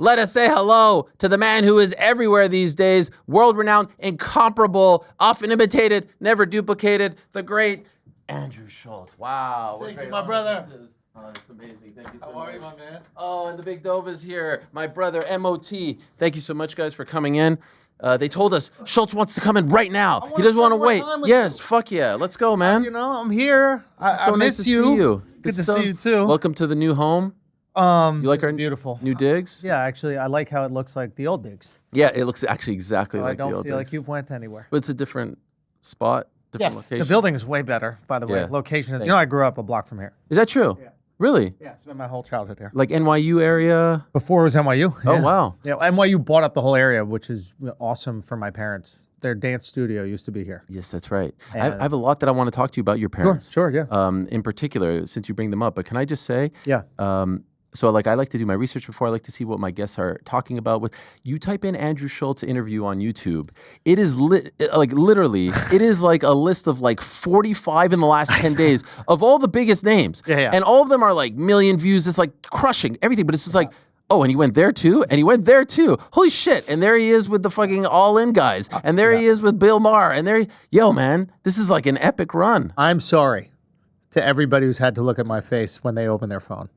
let us say hello to the man who is everywhere these days, world-renowned, incomparable, often imitated, never duplicated, the great Andrew Schulz. Wow. Thank you, my brother. Oh, that's amazing. Thank you so much. How are you, my man? Oh, and the big Dove is here. My brother, M.O.T. Thank you so much, guys, for coming in. They told us Schulz wants to come in right now. He doesn't want to wait. Yes, fuck yeah. Let's go, man. You know, I'm here. I nice miss to you. see you. Good to see you, too. Welcome to the new home. You like our beautiful new digs? Yeah, actually, I like how it looks like the old digs. Yeah, it looks actually exactly So like I the old don't feel digs. like you've went anywhere. But it's a different spot, different location. The building is way better, by the way. Yeah. Location is, Thank you know, I grew up a block from here. Is that true? Yeah. Really? Yeah, spent my whole childhood here. Like NYU area? Before it was NYU. Oh, yeah. wow. Yeah, NYU bought up the whole area, which is awesome for my parents. Their dance studio used to be here. Yes, that's right. I And- have a lot that I want to talk to you about your parents. Sure, yeah. In particular, since you bring them up. But can I just say, Yeah. so like I like to do my research before. I like to see what my guests are talking about. With you type in Andrew Schulz interview on YouTube, it is literally it is like a list of like 45 in the last 10 days of all the biggest names. Yeah. And all of them are like million views. It's like crushing everything. But it's just like, oh, and he went there too, and he went there too. Holy shit! And there he is with the fucking All In guys, and there he is with Bill Maher, and yo man, this is like an epic run. I'm sorry to everybody who's had to look at my face when they open their phone.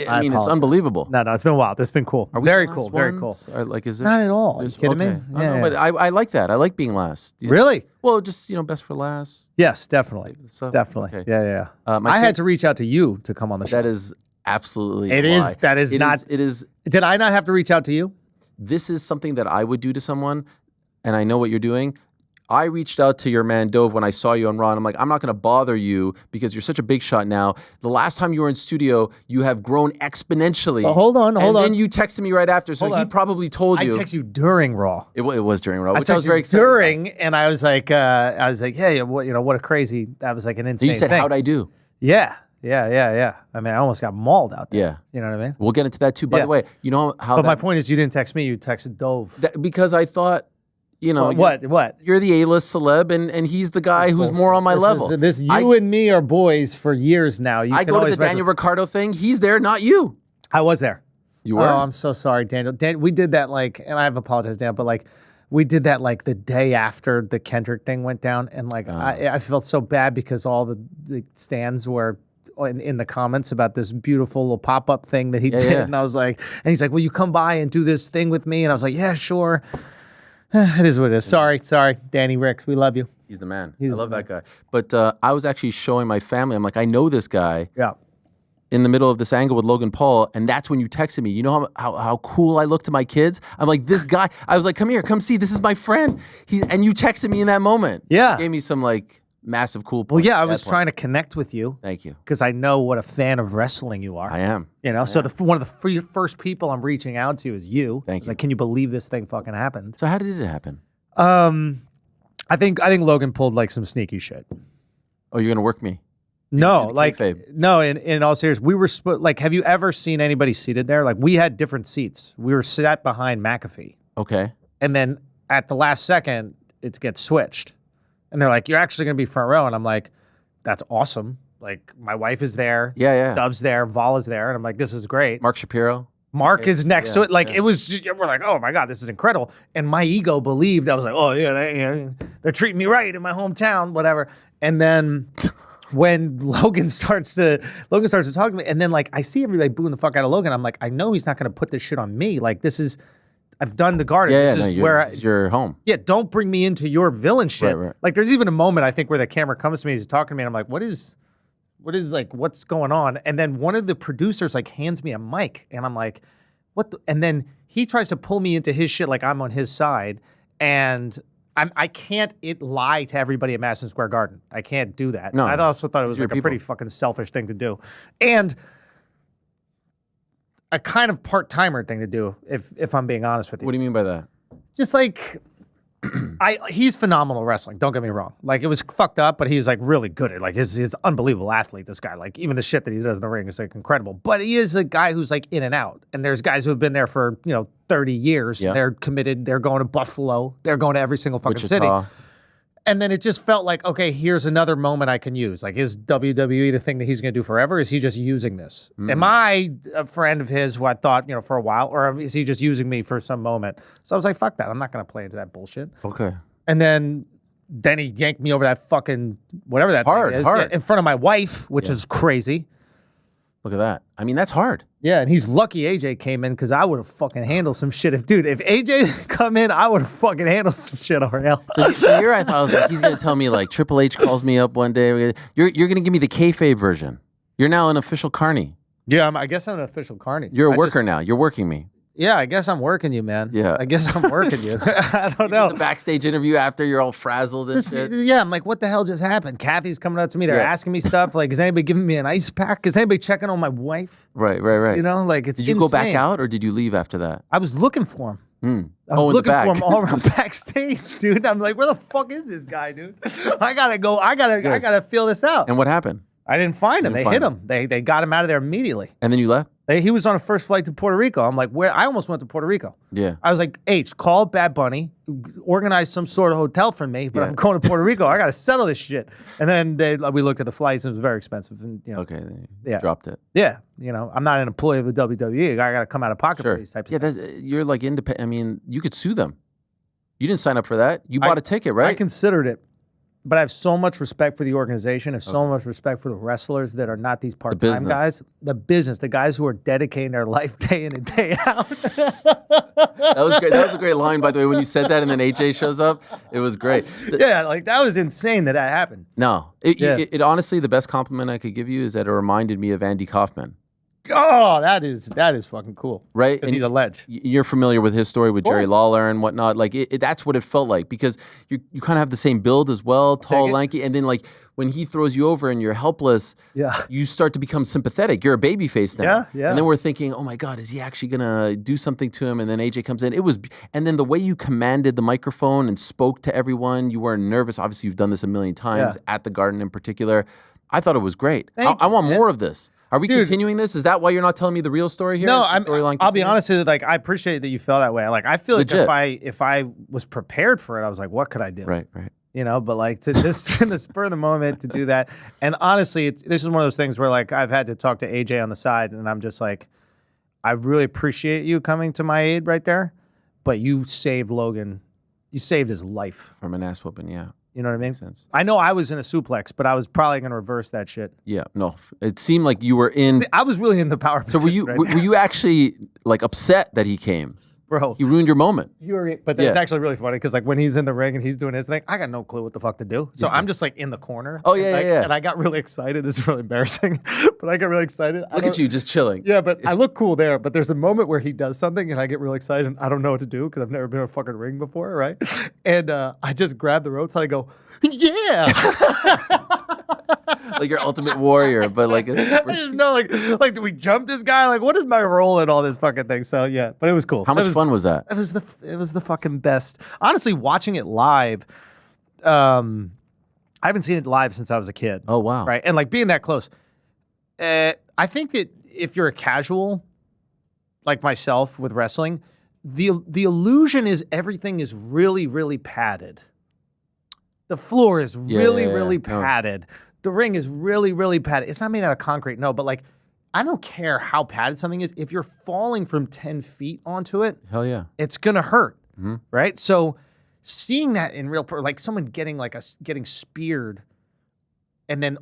I mean, it's apologize. unbelievable. No, it's been a while. It's been cool. Are we Very the cool. last Very cool. ones? Or, like, is it? Not at all. Are you There's- kidding okay. me? I know, but I like that. I like being last. Really? Well, just best for last. Yes, definitely. Save this up. Definitely. Okay. Yeah. I had to reach out to you to come on the show. That is absolutely. It a is- lie. that is It not- It is. Did I not have to reach out to you? This is something that I would do to someone, and I know what you're doing. I reached out to your man Dove when I saw you on Raw, and I'm like, I'm not going to bother you because you're such a big shot now. The last time you were in studio, you have grown exponentially. Oh, hold on. And then you texted me right after, so Hold he on. probably told I you. texted you during Raw. It was during Raw, I which I was texted very you excited about. during, and I was like, hey, what a crazy. That was like an So insane you said, thing. how'd I do? Yeah. I mean, I almost got mauled out there. Yeah. You know what I mean? We'll get into that too. By Yeah. the way, you know how But my point is, you didn't text me. You texted Dove. because I thought, What? You're the A-list celeb, and he's the guy who's more on my level. You and me are boys for years now. I go to the Daniel Ricciardo thing. He's there, not you. I was there. You were? Oh, I'm so sorry, Daniel. We did that and I've apologized, Dan, but we did that the day after the Kendrick thing went down, and I felt so bad because all the stands were in the comments about this beautiful little pop-up thing that he did, yeah. and I was like, and he's like, will you come by and do this thing with me? And I was like, yeah, sure. It is what it is. Sorry, Danny Ricks, we love you. He's the man. I the love that guy. But I was actually showing my family. I'm like, I know this guy. Yeah. In the middle of this angle with Logan Paul, and that's when you texted me. You know how cool I look to my kids? I'm like, this guy. I was like, come here, come see. This is my friend. And you texted me in that moment. Yeah. Gave me some massive cool Well, points. yeah, I was trying to connect with you. Thank you. Because I know what a fan of wrestling you are. I am. So one of the first people I'm reaching out to is you. Thank you. Like, can you believe this thing fucking happened? So how did it happen? I think Logan pulled some sneaky shit. Oh, you're gonna work me? No, kayfabe. no. In all seriousness, we were have you ever seen anybody seated there? We had different seats. We were sat behind McAfee, Okay. and then at the last second, it gets switched, and they're like, "You're actually gonna be front row," and I'm like, "That's awesome." My wife is there. Yeah. Dove's there. Vol is there, and I'm like, "This is great." Mark Shapiro. Mark is next to it. yeah. It was just, we're like, oh my God, this is incredible. And my ego believed, I was like, oh yeah, they're treating me right in my hometown, whatever. And then when Logan starts to talk to me, and then I see everybody booing the fuck out of Logan. I'm like, I know he's not going to put this shit on me. I've done the Garden. This is your home. Yeah, don't bring me into your villain shit. Right. There's even a moment, I think, where the camera comes to me, he's talking to me, and I'm like, what's going on? And then one of the producers hands me a mic, and I'm like, what? And then he tries to pull me into his shit like I'm on his side, and I can't lie to everybody at Madison Square Garden. I can't do that. No, I also thought it was your a people. pretty fucking selfish thing to do, and a kind of part-timer thing to do, if I'm being honest with you. What do you mean by that? Just he's phenomenal wrestling. Don't get me wrong. It was fucked up, but he was really good at he's unbelievable athlete. This guy, even the shit that he does in the ring is incredible. But he is a guy who's in and out. And there's guys who have been there for 30 years. Yeah. They're committed. They're going to Buffalo. They're going to every single fucking Wichita. city. And then it just felt like, okay, here's another moment I can use. Like, is WWE the thing that he's going to do forever? Is he just using this? Am I a friend of his who I thought, for a while? Or is he just using me for some moment? So I was like, fuck that. I'm not going to play into that bullshit. Okay. And then he yanked me over that fucking, whatever that thing is, in front of my wife, which is crazy. Look at that. I mean, that's hard. Yeah, and he's lucky AJ came in because I would have fucking handled some shit. If AJ come in, I would have fucking handled some shit, Ariel. So here I thought, I was like, he's going to tell me like Triple H calls me up one day. You're going to give me the kayfabe version. You're now an official carny. Yeah, I guess I'm an official carny. You're a worker now. You're working me. Yeah, I guess I'm working you, man. Yeah. I guess I'm working you. I don't know. The backstage interview after you're all frazzled and shit. Yeah, I'm like, what the hell just happened? Kathy's coming up to me. They're asking me stuff. Like, is anybody giving me an ice pack? Is anybody checking on my wife? Right. Like, it's Did you insane. go back out or did you leave after that? I was looking for him. I was in looking the for back. him all around backstage, dude. I'm like, where the fuck is this guy, dude? I gotta go. I gotta feel this out. And what happened? I didn't find him. They hit him. They got him out of there immediately. And then you left? He was on a first flight to Puerto Rico. I'm like, where? I almost went to Puerto Rico. Yeah. I was like, H, call Bad Bunny, organize some sort of hotel for me, but I'm going to Puerto Rico. I got to settle this shit. And then we looked at the flights, and it was very expensive. And, Okay, then you dropped it. Yeah. I'm not an employee of the WWE. I got to come out of pocket for these types of things. You're like independent. I mean, you could sue them. You didn't sign up for that. You bought a ticket, right? I considered it. But I have so much respect for the organization. I have so much respect for the wrestlers that are not these part-time guys. The business, the guys who are dedicating their life day in and day out. That was great. That was a great line, by the way, when you said that and then AJ shows up. It was great. Yeah, like that was insane that happened. No. It honestly, the best compliment I could give you is that it reminded me of Andy Kaufman. Oh, that is fucking cool. Right? Because he's a ledge. You're familiar with his story with Jerry Lawler and whatnot. Like, that's what it felt like because you kind of have the same build as well, tall, lanky. And then, like, when he throws you over and you're helpless, you start to become sympathetic. You're a baby face now. Yeah. And then we're thinking, oh, my God, is he actually going to do something to him? And then AJ comes in. And then the way you commanded the microphone and spoke to everyone, you weren't nervous. Obviously, you've done this a million times at the Garden in particular. I thought it was great. I want more of this. Are we continuing this? Is that why you're not telling me the real story here? No, I'll be honest with you. Like, I appreciate that you felt that way. Like, I feel like if I was prepared for it, I was like, what could I do? Right. But like to just in the spur of the moment to do that. And honestly, this is one of those things where like I've had to talk to AJ on the side, and I'm just like, I really appreciate you coming to my aid right there, but you saved Logan. You saved his life from an ass whooping. Yeah. You know what I mean? Makes sense. I know I was in a suplex, but I was probably going to reverse that shit. Yeah, no. It seemed like you were in... See, I was really in the power position. So were you actually like upset that he came? Bro. He ruined your moment. But that's actually really funny because like when he's in the ring and he's doing his thing, I got no clue what the fuck to do. So I'm just like in the corner. Oh, yeah. And I got really excited. This is really embarrassing, but I got really excited. Look at you just chilling. Yeah, but I look cool there. But there's a moment where he does something and I get really excited and I don't know what to do because I've never been in a fucking ring before, right? And I just grab the ropes and I go, yeah. Like your ultimate warrior, but like... I didn't know, like, do we jump this guy? Like, what is my role in all this fucking thing? So, yeah, but it was cool. How much fun was that? It was the fucking best. Honestly, watching it live, I haven't seen it live since I was a kid. Oh, wow. Right? And, like, being that close, I think that if you're a casual, like myself with wrestling, the illusion is everything is really, really padded. The floor is really padded. The ring is really, really padded. It's not made out of concrete, no, but like, I don't care how padded something is. If you're falling from 10 feet onto it, hell yeah, it's gonna hurt, right? So seeing that in real, like someone getting getting speared, and then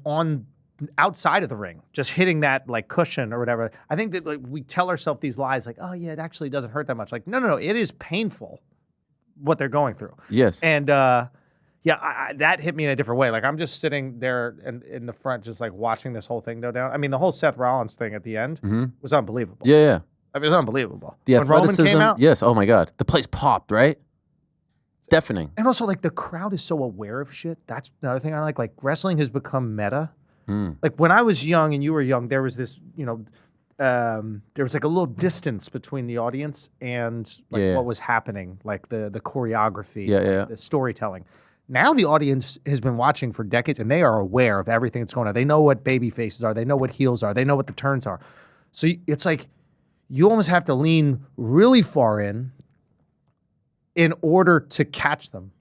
outside of the ring, just hitting that like cushion or whatever. I think that like we tell ourselves these lies, like, oh yeah, it actually doesn't hurt that much. Like, no, it is painful what they're going through. Yes, and yeah, that hit me in a different way. Like, I'm just sitting there in the front, just like watching this whole thing go down. I mean, the whole Seth Rollins thing at the end was unbelievable. Yeah. I mean, it was unbelievable. When Roman came out? Yes. Oh, my God. The place popped, right? Deafening. And also, like, the crowd is so aware of shit. That's another thing I like. Like, wrestling has become meta. Like, when I was young and you were young, there was this, there was like a little distance between the audience and like what was happening, like the choreography, the storytelling. Now the audience has been watching for decades, and they are aware of everything that's going on. They know what baby faces are. They know what heels are. They know what the turns are. So it's like you almost have to lean really far in order to catch them.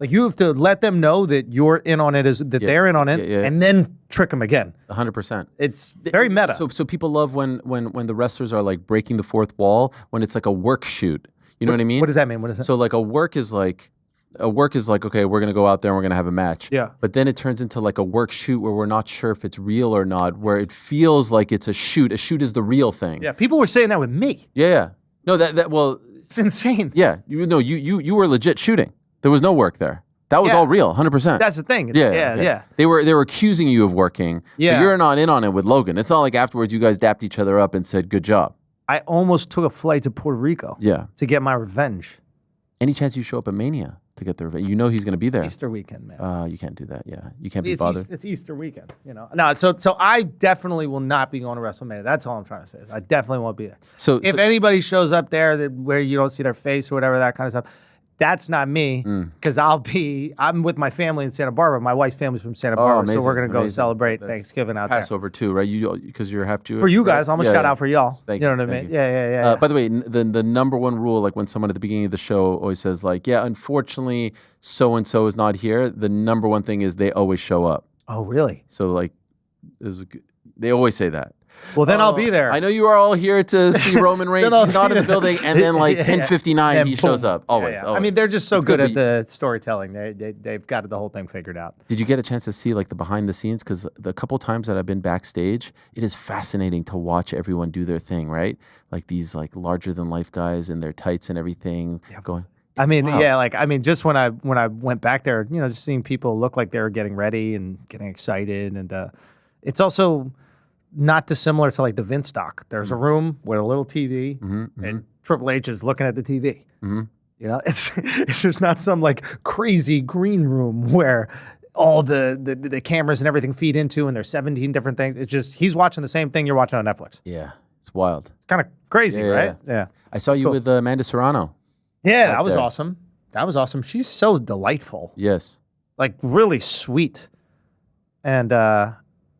Like you have to let them know that you're in on it, they're in on it, and then trick them again. 100%. It's very meta. So people love when the wrestlers are like breaking the fourth wall when it's like a work shoot. You know what I mean? What does that mean? What is that? So like a work is like, okay, we're gonna go out there and we're gonna have a match. Yeah. But then it turns into like a work shoot where we're not sure if it's real or not, where it feels like it's a shoot. A shoot is the real thing. Yeah. People were saying that with me. Yeah. No, well, it's insane. Yeah. You were legit shooting. There was no work there. That was all real, 100%. That's the thing. Yeah. They were accusing you of working. Yeah. But you're not in on it with Logan. It's not like afterwards you guys dapped each other up and said, good job. I almost took a flight to Puerto Rico. Yeah. To get my revenge. Any chance you show up at Mania to get the revenge? You know he's going to be there. Easter weekend, man. You can't do that. Yeah. You can't be bothered. It's Easter weekend, No, so I definitely will not be going to WrestleMania. That's all I'm trying to say. I definitely won't be there. So if anybody shows up there where you don't see their face or whatever, that kind of stuff, that's not me, because I'm with my family in Santa Barbara. My wife's family's from Santa Barbara, so we're gonna go celebrate Thanksgiving out there. Passover too, right? Because you have to. For you guys, I'm gonna shout out for y'all. Thank you you know what I mean? you. Yeah. By the way, the number one rule, like when someone at the beginning of the show always says, like, yeah, unfortunately, so and so is not here. The number one thing is they always show up. Oh, really? So like, they always say that. Well, then I'll be there. I know you are all here to see Roman Reigns. He's not in the building, and then like 10:59, he shows up. Always. I mean, they're just so good at the storytelling. They've got the whole thing figured out. Did you get a chance to see like the behind the scenes? Because the couple times that I've been backstage, it is fascinating to watch everyone do their thing. Right, like these like larger than life guys in their tights and everything going. I mean, wow. Just when I went back there, just seeing people look like they were getting ready and getting excited, and it's also not dissimilar to like the Vince doc. There's a room with a little TV, and Triple H is looking at the TV. It's just not some like crazy green room where all the cameras and everything feed into, and there's 17 different things. It's just he's watching the same thing you're watching on Netflix. Yeah, it's wild. It's kind of crazy, right? Yeah. I saw you with Amanda Serrano. Yeah, that was awesome. That was awesome. She's so delightful. Yes. Like really sweet. And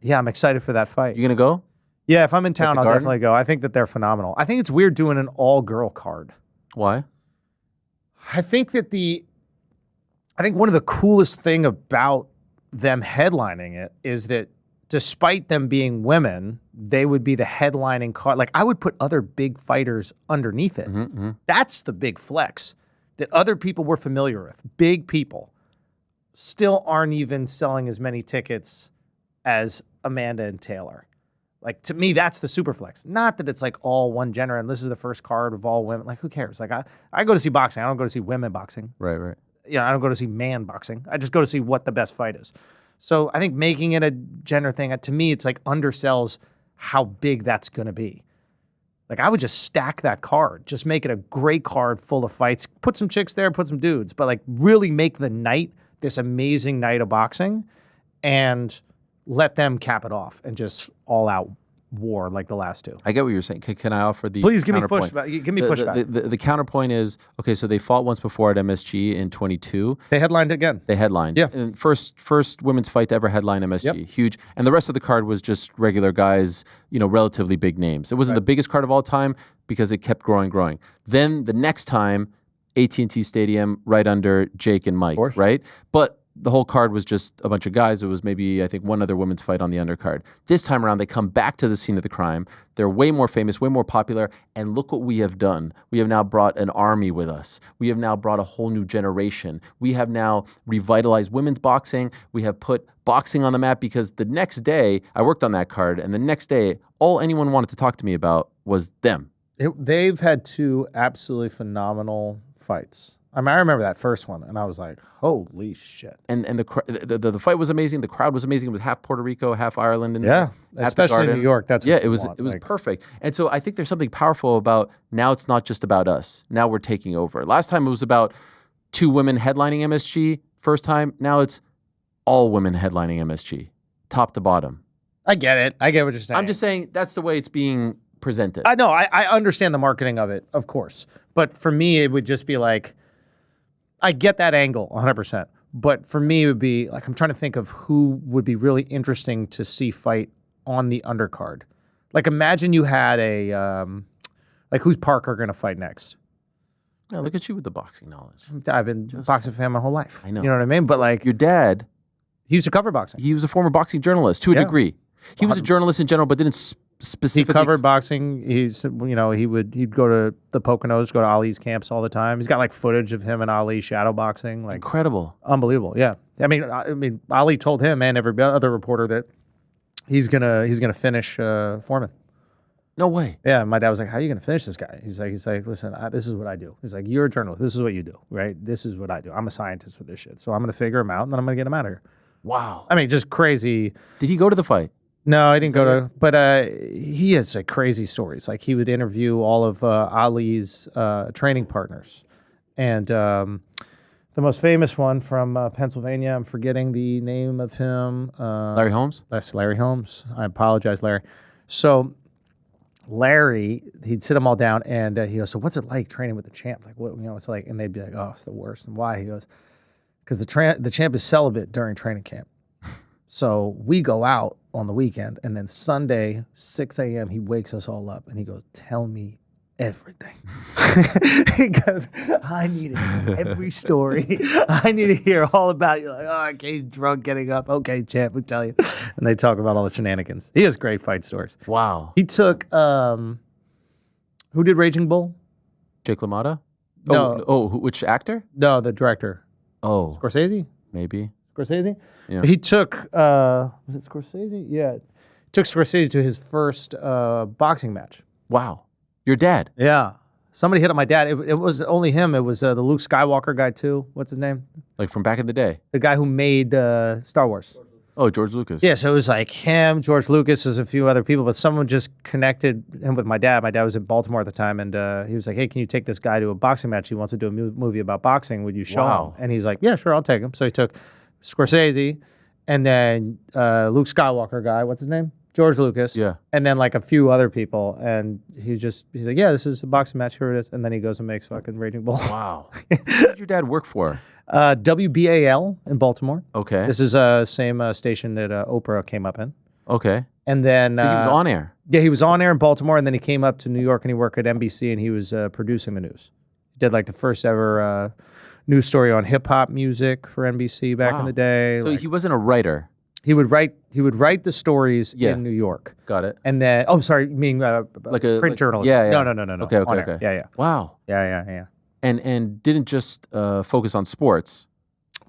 yeah, I'm excited for that fight. You gonna go? Yeah, if I'm in town, I'll definitely go. I think that they're phenomenal. I think it's weird doing an all-girl card. Why? I think one of the coolest thing about them headlining it is that despite them being women, they would be the headlining card. Like I would put other big fighters underneath it. That's the big flex that other people we're familiar with. Big people still aren't even selling as many tickets as Amanda and Taylor. Like to me, that's the super flex. Not that it's like all one gender and this is the first card of all women. Like who cares? Like I go to see boxing. I don't go to see women boxing. Right. I don't go to see man boxing. I just go to see what the best fight is. So I think making it a gender thing, to me, it's like undersells how big that's going to be. Like I would just stack that card. Just make it a great card full of fights. Put some chicks there, put some dudes. But like really make the night this amazing night of boxing and let them cap it off and just all out war like the last two. I get what you're saying. Can I offer the Please give me counterpoint? pushback. Give me pushback. The counterpoint is, okay, so they fought once before at MSG in 22. They headlined again. They headlined. Yeah. And first women's fight to ever headline MSG. Yep. Huge. And the rest of the card was just regular guys, relatively big names. It wasn't the biggest card of all time because it kept growing. Then the next time, AT&T Stadium right under Jake and Mike, right? But the whole card was just a bunch of guys. It was maybe, I think, one other women's fight on the undercard. This time around, they come back to the scene of the crime. They're way more famous, way more popular. And look what we have done. We have now brought an army with us. We have now brought a whole new generation. We have now revitalized women's boxing. We have put boxing on the map because the next day, I worked on that card. And the next day, all anyone wanted to talk to me about was them. They've had two absolutely phenomenal fights. I remember that first one, and I was like, "Holy shit!" And the fight was amazing. The crowd was amazing. It was half Puerto Rico, half Ireland, and especially in New York. That's what it was perfect. And so I think there's something powerful about now. It's not just about us. Now we're taking over. Last time it was about two women headlining MSG. First time, now it's all women headlining MSG, top to bottom. I get it. I get what you're saying. I'm just saying that's the way it's being presented. I know. I understand the marketing of it, of course. But for me, it would just be like, I get that angle 100%. But for me, it would be like, I'm trying to think of who would be really interesting to see fight on the undercard. Like imagine you had a, like who's Parker going to fight next? Yeah, look at you with the boxing knowledge. I've been a boxing fan my whole life. I know. You know what I mean? But like, Your dad, he used to cover boxing. he was a former boxing journalist to a degree. He was a journalist in general, but didn't He specifically. covered boxing. He'd go to the Poconos, go to Ali's camps all the time. He's got like footage of him and Ali shadow boxing, like Incredible. unbelievable. Yeah, I mean, Ali told him and every other reporter that he's gonna finish Foreman. No way. Yeah, my dad was like, "How are you gonna finish this guy?" He's like, "Listen, this is what I do." He's like, "You're a journalist. This is what you do, right? This is what I do. I'm a scientist with this shit. So I'm gonna figure him out, and then I'm gonna get him out of here." Wow. I mean, just crazy. Did he go to the fight? No, I didn't go to, but he has like crazy stories. Like he would interview all of Ali's training partners, and the most famous one from Pennsylvania. I'm forgetting the name of him. Larry Holmes? That's Larry Holmes. I apologize, Larry. So Larry, he'd sit them all down, and he goes, "So what's it like training with the champ? Like what it's like?" And they'd be like, "Oh, it's the worst." And why? He goes, "Because the champ is celibate during training camp." So we go out on the weekend, and then Sunday, 6 a.m., he wakes us all up, and he goes, "Tell me everything." He goes, "I need to hear every story. I need to hear all about it." You're like, "Oh, okay, he's drunk, getting up. Okay, champ, we'll tell you." And they talk about all the shenanigans. He has great fight stories. Wow. He took, who did Raging Bull? Jake LaMotta? No. Which actor? No, the director. Oh, Scorsese? maybe. Scorsese? Yeah. He took, was it Scorsese? Yeah. Took Scorsese to his first boxing match. Wow. Your dad? Yeah. Somebody hit up my dad. It was only him. It was the Luke Skywalker guy, too. What's his name? Like from back in the day? The guy who made Star Wars. Oh, George Lucas. Yeah, so it was like him, George Lucas, there's a few other people, but someone just connected him with my dad. My dad was in Baltimore at the time, and he was like, "Hey, can you take this guy to a boxing match? He wants to do a movie about boxing. Would you show him?" And he's like, "Yeah, sure, I'll take him." So he took Scorsese, and then Luke Skywalker guy, what's his name? George Lucas. Yeah. And then like a few other people, and he's like, "Yeah, this is a boxing match, here it is." And then he goes and makes fucking Raging Bull. Wow. Who did your dad work for? WBAL in Baltimore. Okay. This is same station that Oprah came up in. Okay. And then So he was on air. Yeah, he was on air in Baltimore, and then he came up to New York and he worked at NBC, and he was producing the news. He did like the first ever news story on hip hop music for NBC back in the day. So like, he wasn't a writer. he would write the stories Yeah. in New York. Got it. And then you mean like a print journalism? Yeah, yeah. No. Okay. On air. Yeah. Wow. Yeah. And didn't just focus on sports.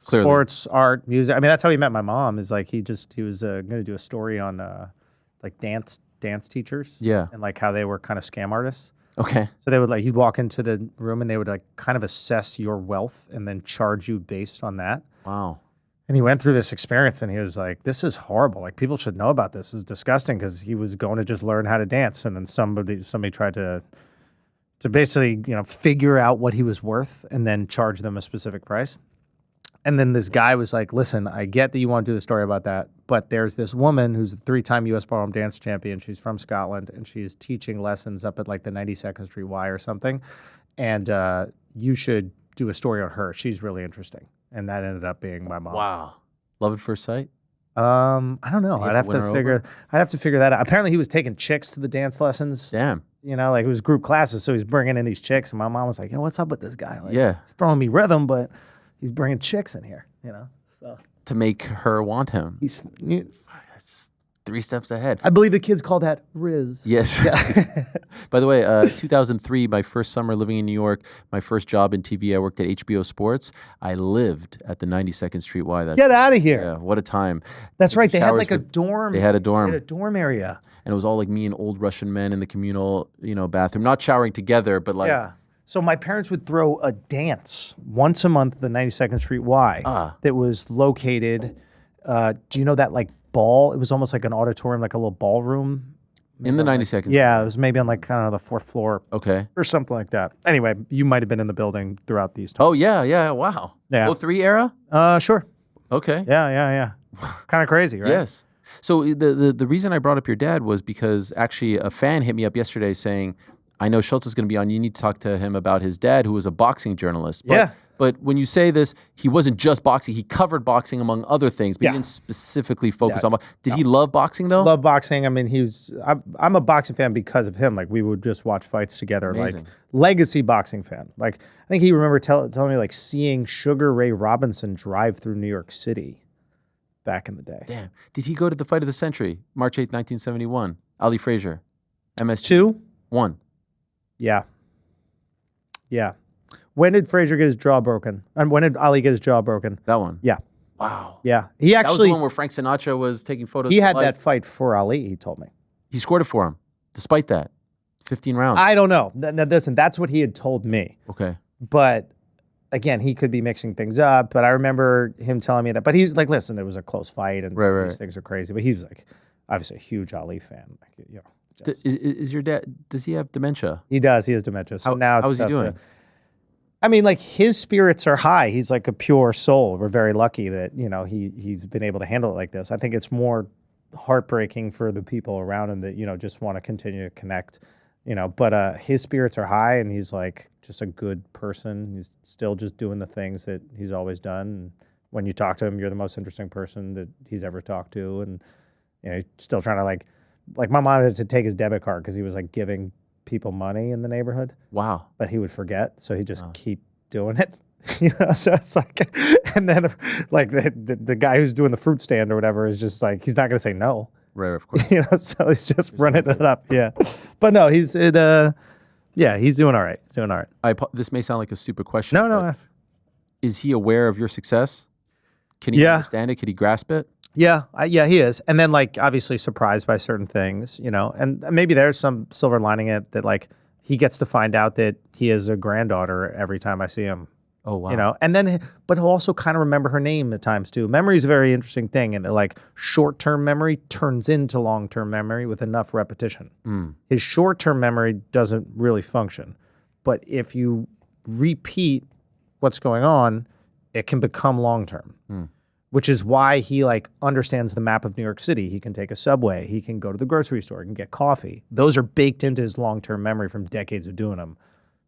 Clearly. Sports, art, music. I mean, that's how he met my mom. Is like he was going to do a story on like dance teachers. Yeah. And like how they were kind of scam artists. Okay. So they would you'd walk into the room and they would like kind of assess your wealth and then charge you based on that. Wow. And he went through this experience and he was like, "This is horrible. Like people should know about this. This is disgusting," because he was going to just learn how to dance, and then somebody tried to basically figure out what he was worth and then charge them a specific price. And then this guy was like, "Listen, I get that you want to do the story about that, but there's this woman who's a 3-time U.S. ballroom dance champion. She's from Scotland, and she's teaching lessons up at like the 92nd Street Y or something. And you should do a story on her. She's really interesting." And that ended up being my mom. Wow. Love at first sight? I don't know. I'd have to figure that out. Apparently, he was taking chicks to the dance lessons. Damn. Like it was group classes, so he's bringing in these chicks, and my mom was like, "Yo, what's up with this guy? Like, Yeah. he's throwing me rhythm, but he's bringing chicks in here, So To make her want him. That's 3 steps ahead. I believe the kids call that Riz. Yes. Yeah. By the way, 2003, my first summer living in New York, my first job in TV, I worked at HBO Sports. I lived at the 92nd Street Y. Get out of here. Yeah, what a time. That's right. They had Showers like a with- dorm. They had a dorm. They had a dorm area. And it was all like me and old Russian men in the communal, bathroom. Not showering together, but like... Yeah. So my parents would throw a dance once a month at the 92nd Street Y that was located, do you know that like ball? It was almost like an auditorium, like a little ballroom. In the 92nd. Yeah, it was maybe on like kind of the 4th floor Okay. or something like that. Anyway, you might have been in the building throughout these times. Oh, yeah. Wow. Yeah. 03 era? Sure. Okay. Yeah. Kind of crazy, right? Yes. So the reason I brought up your dad was because actually a fan hit me up yesterday saying, "I know Schulz is going to be on. You need to talk to him about his dad, who was a boxing journalist." But, Yeah. But when you say this, he wasn't just boxing. He covered boxing among other things, but Yeah. he didn't specifically focus Yeah. on boxing. Did he love boxing, though? Love boxing. I mean, I'm a boxing fan because of him. Like, we would just watch fights together. Amazing. Like, legacy boxing fan. Like, I think he remember telling me, like, seeing Sugar Ray Robinson drive through New York City back in the day. Damn. Did he go to the fight of the century, March 8th, 1971? Ali Frazier, MSG. 2? 1. Yeah. Yeah. When did Frazier get his jaw broken? And when did Ali get his jaw broken? That one. Yeah. Wow. Yeah. He That was the actually, one where Frank Sinatra was taking photos. he of had life. that fight for Ali, he told me. He scored it for him, despite that. 15 rounds. I don't know. Listen, that's what he had told me. Okay. But again, he could be mixing things up. But I remember him telling me that. But he's like, listen, it was a close fight, and Right. these things are crazy. But he's like, obviously a huge Ali fan. Like, you know, just- Is your dad, does he have dementia? he does. He has dementia. So now it's how is he tough doing? I mean, like, his spirits are high. He's like a pure soul. We're very lucky that, you know, he's been able to handle it like this. I think it's more heartbreaking for the people around him that, you know, just want to continue to connect, you know. But his spirits are high, and he's like just a good person. He's still just doing the things that he's always done. And when you talk to him, you're the most interesting person that he's ever talked to. And, you know, he's still trying to like my mom had to take his debit card because he was like giving people money in the neighborhood, Wow. but he would forget, so he just keep doing it. You know, so it's like, and then like the guy who's doing the fruit stand or whatever is just like, he's not gonna say no. Right, of course. You know, so he's just running it up. Yeah, but no, he's doing all right. He's doing all right. This may sound like a stupid question. No, but is he aware of your success? Can he Yeah. understand it? Can he grasp it? Yeah, he is. And then, like, obviously surprised by certain things, you know, and maybe there's some silver lining in it that, like, he gets to find out that he has a granddaughter every time I see him. Oh, wow. You know, and then, but he'll also kind of remember her name at times too. Memory is a very interesting thing, and like short-term memory turns into long-term memory with enough repetition. His short-term memory doesn't really function, but if you repeat what's going on, it can become long-term. Which is why he like understands the map of New York City. He can take a subway. He can go to the grocery store. He can get coffee. Those are baked into his long-term memory from decades of doing them.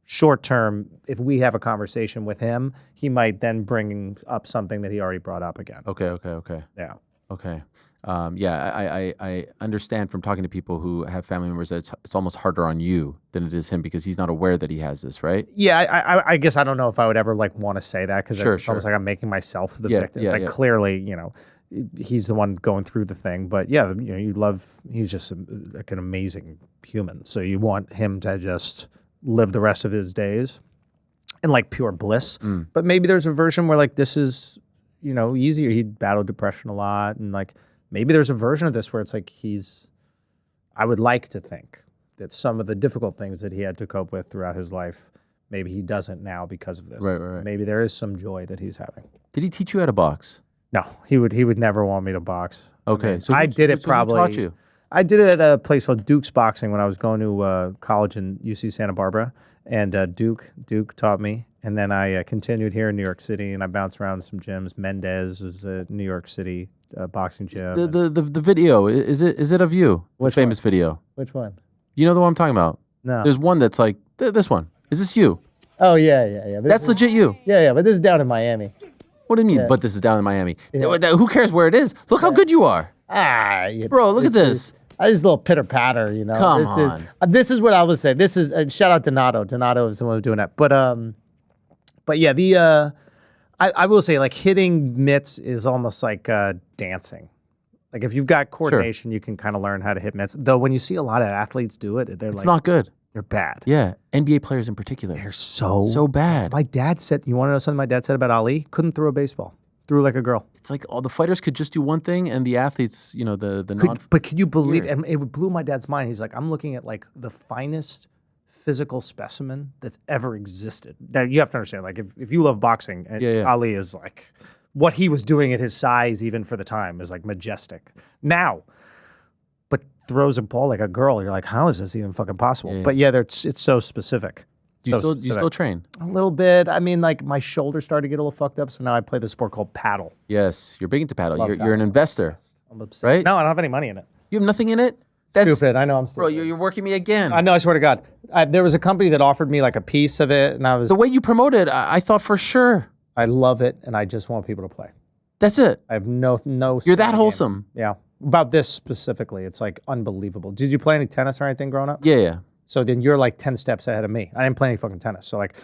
Short-term, if we have a conversation with him, he might then bring up something that he already brought up again. Okay. Yeah. Okay. I understand from talking to people who have family members that it's almost harder on you than it is him because he's not aware that he has this, right? Yeah, I guess I don't know if I would ever like want to say that because it's Sure. almost like I'm making myself the Yeah, victim. It's yeah, like yeah. clearly, you know, he's the one going through the thing. But yeah, you know, he's just like an amazing human. So you want him to just live the rest of his days in like pure bliss. But maybe there's a version where like this is, you know, easier. He battled depression a lot, and like maybe there's a version of this where it's like I would like to think that some of the difficult things that he had to cope with throughout his life, maybe he doesn't now because of this. Right. Maybe there is some joy that he's having. Did he teach you how to box? No, he would never want me to box. Okay. So I did it who probably. taught you? I did it at a place called Duke's Boxing when I was going to college in UC Santa Barbara, and Duke taught me. And then I continued here in New York City, and I bounced around some gyms. Mendez is a New York City boxing gym. The video, is it of you? Which the famous video. Which one? You know the one I'm talking about? No. There's one that's like, this one. Is this you? Oh yeah. But That's legit you. Yeah. But this is down in Miami. What do you mean, Yeah. but this is down in Miami? Yeah. Who cares where it is? Look how good you are. Bro, look at this. I just a little pitter patter, you know. Come this on. This is what I would say. This is shout out Donato. Donato is the one who's doing that. But yeah, I will say like hitting mitts is almost like dancing. Like if you've got coordination, you can kind of learn how to hit mitts. Though when you see a lot of athletes do it, they're It's like not good. they're bad. Yeah, NBA players in particular. They're so so bad. My dad said, you want to know something my dad said about Ali? Couldn't throw a baseball. Threw like a girl. It's like all the fighters could just do one thing, and the athletes, you know, the non. But could you believe? Weird. And it blew my dad's mind. He's like, I'm looking at like the finest physical specimen that's ever existed. Now you have to understand, like if you love boxing, and Yeah. Ali is like what he was doing at his size, even for the time, is like majestic. Now, but throws a ball like a girl. You're like, how is this even fucking possible? Yeah. But yeah, it's so specific. Do you So still train? A little bit. I mean, like my shoulder started to get a little fucked up, so now I play the sport called paddle. Yes, you're big into paddle. Love You're an paddle. investor. I'm obsessed. Right? No, I don't have any money in it. You have nothing in it. stupid. I know I'm stupid. Bro, you're working me again. I know, I swear to God. There was a company that offered me like a piece of it, and I was... The way you promote it, I thought for sure. I love it, and I just want people to play. That's it. I have no... You're that wholesome. Yeah. About this specifically, it's like unbelievable. Did you play any tennis or anything growing up? Yeah. So then you're like 10 steps ahead of me. I didn't play any fucking tennis. So like,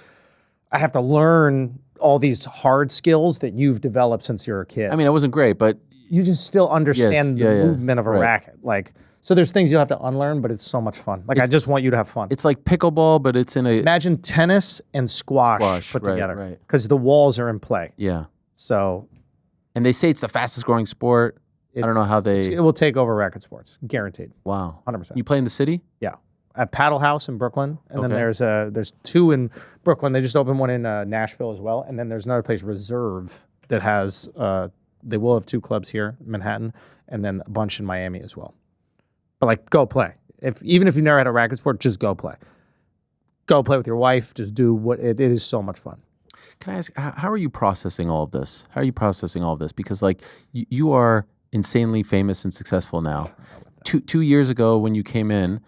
I have to learn all these hard skills that you've developed since you were a kid. I mean, I wasn't great, but... You just still understand the movement of a racket. Like, so there's things you'll have to unlearn, but it's so much fun. Like, I just want you to have fun. It's like pickleball, but it's in a... Imagine tennis and squash put together. Right. Because the walls are in play. Yeah. So... And they say it's the fastest growing sport. I don't know how they... It will take over racket sports. Guaranteed. Wow. 100%. You play in the city? Yeah. At Paddle House in Brooklyn. And then there's two in Brooklyn. They just opened one in Nashville as well. And then there's another place, Reserve, that has... they will have 2 clubs here, Manhattan, and then a bunch in Miami as well. But like, go play. Even if you've never had a racket sport, just go play. Go play with your wife. Just do what... It is so much fun. Can I ask, how are you processing all of this? How are you processing all of this? Because like, you are... insanely famous and successful now. 2 years ago when you came in,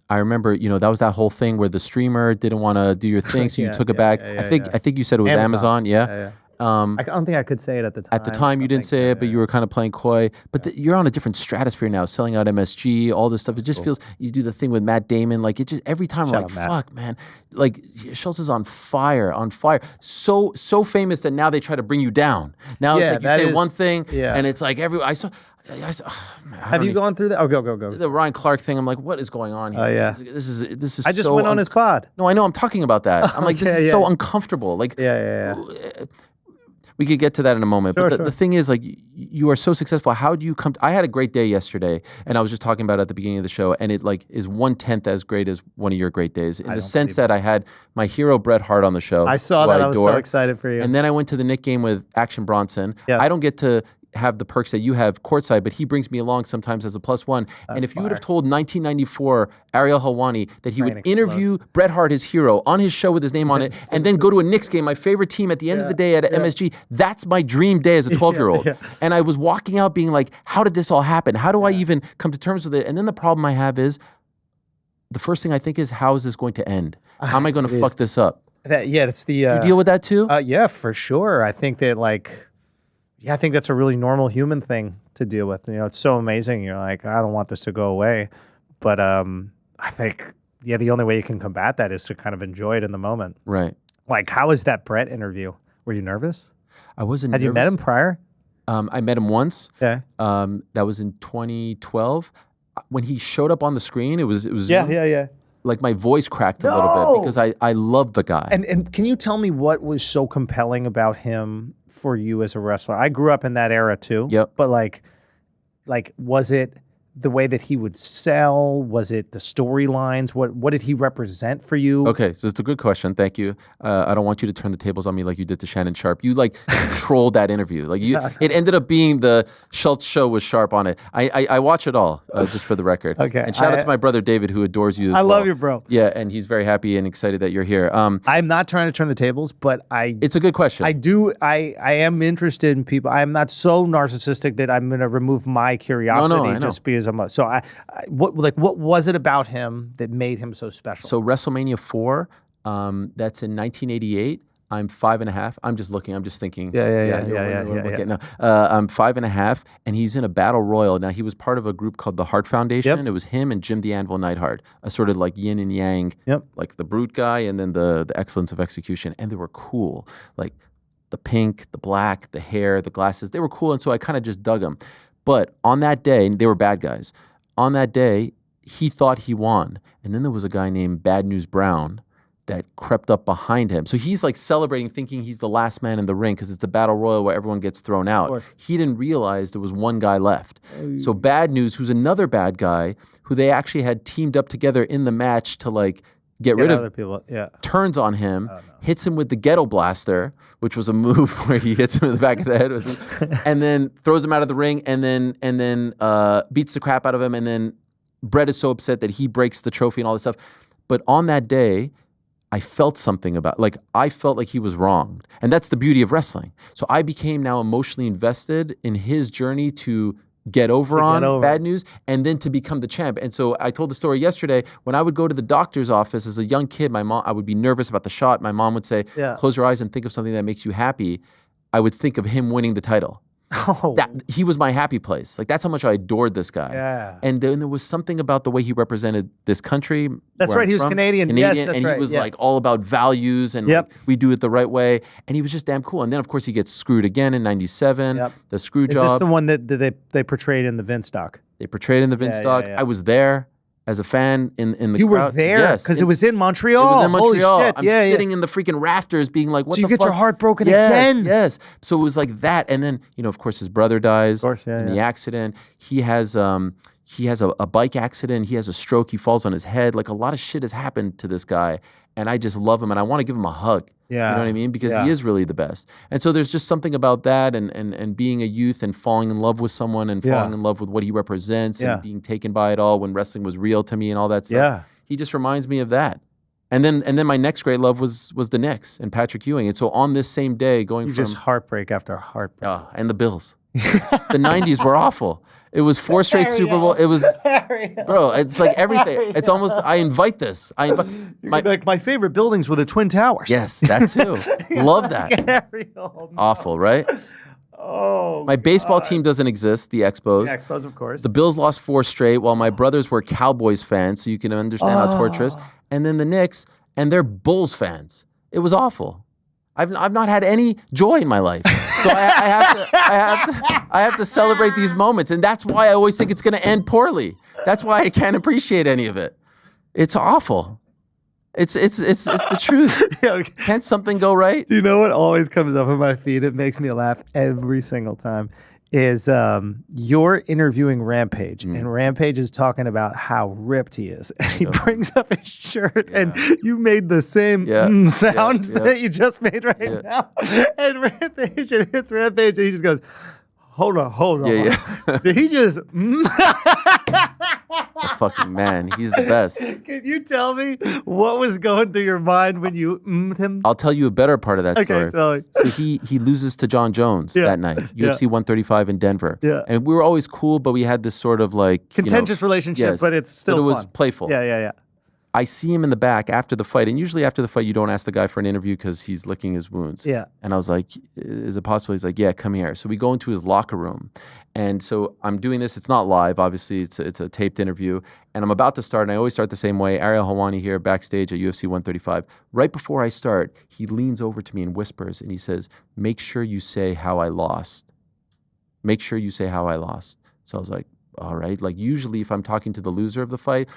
I remember, that was that whole thing where the streamer didn't want to do your thing, so you took it back. I think you said it was Amazon. Yeah. I don't think I could say it at the time. At the time, you didn't say it, but you were kind of playing coy. But you're on a different stratosphere now, selling out MSG, all this stuff. It just feels, you do the thing with Matt Damon, like it just, every time I'm like, fuck, man. Like, Schulz is on fire. So famous that now they try to bring you down. Now it's like you say one thing, and it's like I saw, have you gone through that? Oh, go. The Ryan Clark thing, I'm like, what is going on here? Oh, yeah. This is I just went on his pod. No, I know, I'm talking about that. I'm like, this is so uncomfortable. Like, we could get to that in a moment. But the thing is, like, you are so successful. How do you come... I had a great day yesterday, and I was just talking about it at the beginning of the show, and it, like, is 1/10 as great as one of your great days, in the sense that I had my hero Bret Hart on the show. I saw that. I was so excited for you. And then I went to the Knick game with Action Bronson. Yes. I don't get to have the perks that you have courtside, but he brings me along sometimes as a +1. And if you would have told 1994 Ariel Helwani that he would interview Bret Hart, his hero, on his show with his name on it, and then go to a Knicks game, my favorite team, at the end of the day at MSG, that's my dream day as a 12-year-old. And I was walking out being like, how did this all happen? How do I even come to terms with it? And then the problem I have is, the first thing I think is, how is this going to end? How am I going to fuck this up? It's the... Do you deal with that too? Yeah, for sure. I think that, like... Yeah, I think that's a really normal human thing to deal with. It's so amazing. You're like, I don't want this to go away. But I think, the only way you can combat that is to kind of enjoy it in the moment. Right. Like, how was that Bret interview? Were you nervous? I wasn't nervous. Had you met him prior? I met him once. Okay. That was in 2012. When he showed up on the screen, it was Yeah. Like, my voice cracked a little bit because I love the guy. And can you tell me what was so compelling about him for you as a wrestler? I grew up in that era too. Yep. But like was it the way that he would sell? Was it the storylines? What did he represent for you? Okay, so it's a good question. Thank you. I don't want you to turn the tables on me like you did to Shannon Sharp. You like trolled that interview. Like it ended up being the Schulz show with Sharp on it. I watch it all, just for the record. Okay. And shout out to my brother David, who adores you. I love you, bro. Yeah, and he's very happy and excited that you're here. I'm not trying to turn the tables, but it's a good question. I am interested in people. I'm not so narcissistic that I'm going to remove my curiosity just because I'm what was it about him that made him so special? So WrestleMania 4, that's in 1988. I'm 5.5. I'm just looking. I'm just thinking. Yeah. I'm 5.5, and he's in a battle royal. Now, he was part of a group called the Hart Foundation. Yep. It was him and Jim the Anvil Neidhart, a sort of like yin and yang, like the brute guy and then the excellence of execution. And they were cool. Like the pink, the black, the hair, the glasses. They were cool, and so I kind of just dug them. But on that day, they were bad guys. On that day, he thought he won. And then there was a guy named Bad News Brown that crept up behind him. So he's like celebrating, thinking he's the last man in the ring because it's a battle royal where everyone gets thrown out. He didn't realize there was one guy left. So Bad News, who's another bad guy, who they actually had teamed up together in the match to like get rid of other people, turns on him, hits him with the ghetto blaster, which was a move where he hits him in the back of the head with him, and then throws him out of the ring, and then beats the crap out of him, and then Bret is so upset that he breaks the trophy and all this stuff. But on that day, I felt something about, like, I felt like he was wronged. And that's the beauty of wrestling. So I became now emotionally invested in his journey to get over on over bad news and then to become the champ. And so I told the story yesterday when I would go to the doctor's office as a young kid, I would be nervous about the shot. My mom would say, close your eyes and think of something that makes you happy. I would think of him winning the title. He was my happy place. Like that's how much I adored this guy. Yeah. And then there was something about the way he represented this country. That's right. He was Canadian. Yes, that's and right. he was like all about values and like, we do it the right way. And he was just damn cool. And then of course he gets screwed again in '97. The screw job. Is this the one that they portrayed in the Vince doc? They portrayed in the Vince doc. I was there as a fan in the crowd. You were there? Yes. Because it was in Montreal. It was in Montreal. Holy shit. I'm sitting in the freaking rafters being like, what the fuck? So you get your heart broken again? Yes. So it was like that. And then, of course, his brother dies in the accident. He has a bike accident. He has a stroke. He falls on his head. Like a lot of shit has happened to this guy. And I just love him. And I want to give him a hug. Yeah. You know what I mean? Because he is really the best. And so there's just something about that and being a youth and falling in love with someone and falling in love with what he represents and being taken by it all when wrestling was real to me and all that stuff. Yeah. He just reminds me of that. And then my next great love was the Knicks and Patrick Ewing. And so on this same day going from just heartbreak after heartbreak. And the Bills. The 90s were awful. It was 4 straight Super Bowl. It was, bro, it's like everything. It's almost, I invite this. My favorite buildings were the Twin Towers. Yes, that too. Love that. Awful, right? Oh, my baseball team doesn't exist, the Expos. The Expos, of course. The Bills lost 4 straight while my brothers were Cowboys fans, so you can understand how torturous. And then the Knicks, and they're Bulls fans. It was awful. I've not had any joy in my life. So I have to celebrate these moments. And that's why I always think it's going to end poorly. That's why I can't appreciate any of it. It's awful. It's the truth. Can't something go right? Do you know what always comes up in my feed? It makes me laugh every single time. Is you're interviewing Rampage, and Rampage is talking about how ripped he is, and he brings up his shirt, and you made the same sound that you just made now, and Rampage, and hits Rampage, and he just goes, hold on. Did he just fucking man, he's the best. Can you tell me what was going through your mind when you him? I'll tell you a better part of that story. Tell me. So he loses to John Jones that night, UFC 135 in Denver. And we were always cool, but we had this sort of like contentious relationship, but it's still but it fun. was playful. Yeah. I see him in the back after the fight, and usually after the fight, you don't ask the guy for an interview because he's licking his wounds. Yeah. And I was like, is it possible? He's like, yeah, come here. So we go into his locker room, and so I'm doing this. It's not live, obviously. It's a taped interview, and I'm about to start, and I always start the same way. Ariel Helwani here, backstage at UFC 135. Right before I start, he leans over to me and whispers, and he says, make sure you say how I lost. Make sure you say how I lost. So I was like, all right. Like usually if I'm talking to the loser of the fight,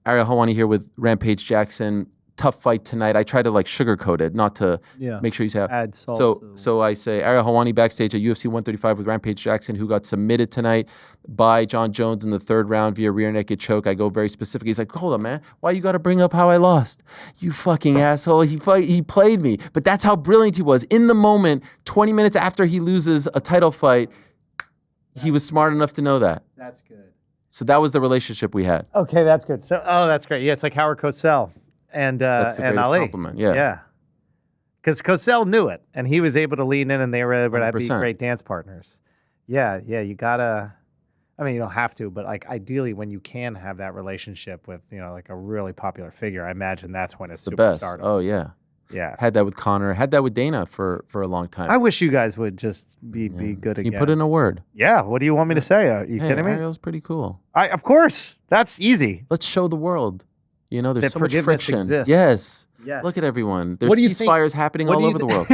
Ariel Helwani here with Rampage Jackson. Tough fight tonight. I try to like sugarcoat it, not to make sure you say. Add salt. So I say Ariel Helwani backstage at UFC 135 with Rampage Jackson, who got submitted tonight by John Jones in the 3rd round via rear naked choke. I go very specific. He's like, hold on, man. Why you got to bring up how I lost? You fucking asshole. He played me. But that's how brilliant he was. In the moment, 20 minutes after he loses a title fight, he was smart enough to know that. That's good. So that was the relationship we had. Okay, that's good. So, that's great. Yeah, it's like Howard Cosell and that's the greatest Ali. Compliment. Yeah. Because Cosell knew it, and he was able to lean in, and they were able to be 100%. great dance partners. Yeah. You gotta. I mean, you don't have to, but like ideally, when you can have that relationship with like a really popular figure, I imagine that's when it's the best. superstardom. Oh yeah. Yeah. Had that with Connor. Had that with Dana for a long time. I wish you guys would just be good again. You put in a word. Yeah. What do you want me to say? Are you kidding me? Ariel's pretty cool. Of course. That's easy. Let's show the world. There's that so much forgiveness friction. exists. Yes. Yes. Look at everyone. There's What do you ceasefires happening all over the world.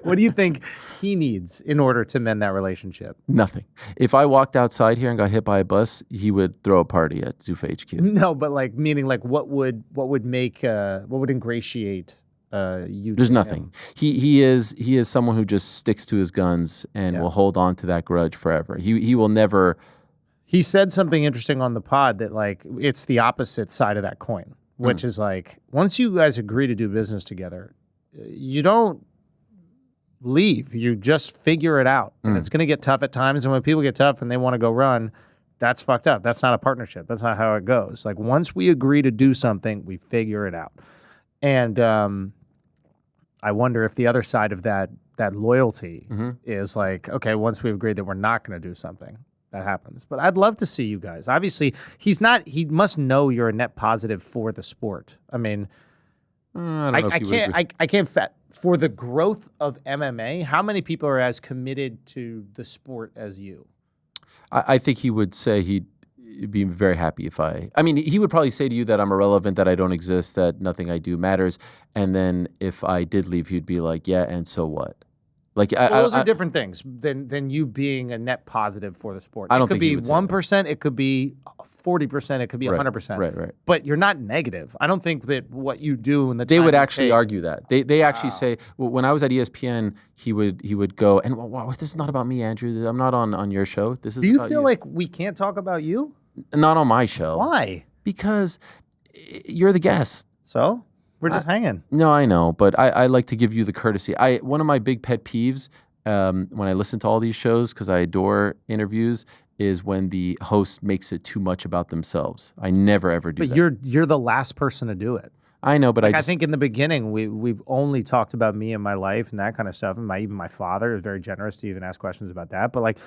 What do you think he needs in order to mend that relationship? Nothing. If I walked outside here and got hit by a bus, he would throw a party at Zuffa HQ. No, but like meaning like what would ingratiate you? There's to nothing. him? He is someone who just sticks to his guns and will hold on to that grudge forever. He will never. He said something interesting on the pod that like it's the opposite side of that coin, which is like once you guys agree to do business together, you don't leave. You just figure it out. And it's going to get tough at times. And when people get tough and they want to go run, that's fucked up. That's not a partnership. That's not how it goes. Like once we agree to do something, we figure it out. And I wonder if the other side of that loyalty is like, okay, once we've agreed that we're not going to do something, that happens. But I'd love to see you guys. Obviously, he must know you're a net positive for the sport. I mean, I don't know if you would agree. I can't for the growth of MMA, how many people are as committed to the sport as you? I think he would say he'd be very happy if I mean, he would probably say to you that I'm irrelevant, that I don't exist, that nothing I do matters. And then if I did leave, he'd be like, yeah, and so what? Like, those are different things than you being a net positive for the sport. I don't it could think he be would say 1%, it could be 40%, it could be 100%. Right. But you're not negative. I don't think that what you do in the They time would you actually take- argue that. They actually say, when I was at ESPN, he would go, and wow, this is not about me, Andrew. I'm not on your show. This is Do you about feel like we can't talk about you? Not on my show. Why? Because you're the guest. So? We're just hanging. No, I know, but I like to give you the courtesy. One of my big pet peeves when I listen to all these shows, because I adore interviews, is when the host makes it too much about themselves. I never ever do that. But you're the last person to do it. I know, but I think in the beginning we've only talked about me and my life and that kind of stuff. And even my father is very generous to even ask questions about that. But like,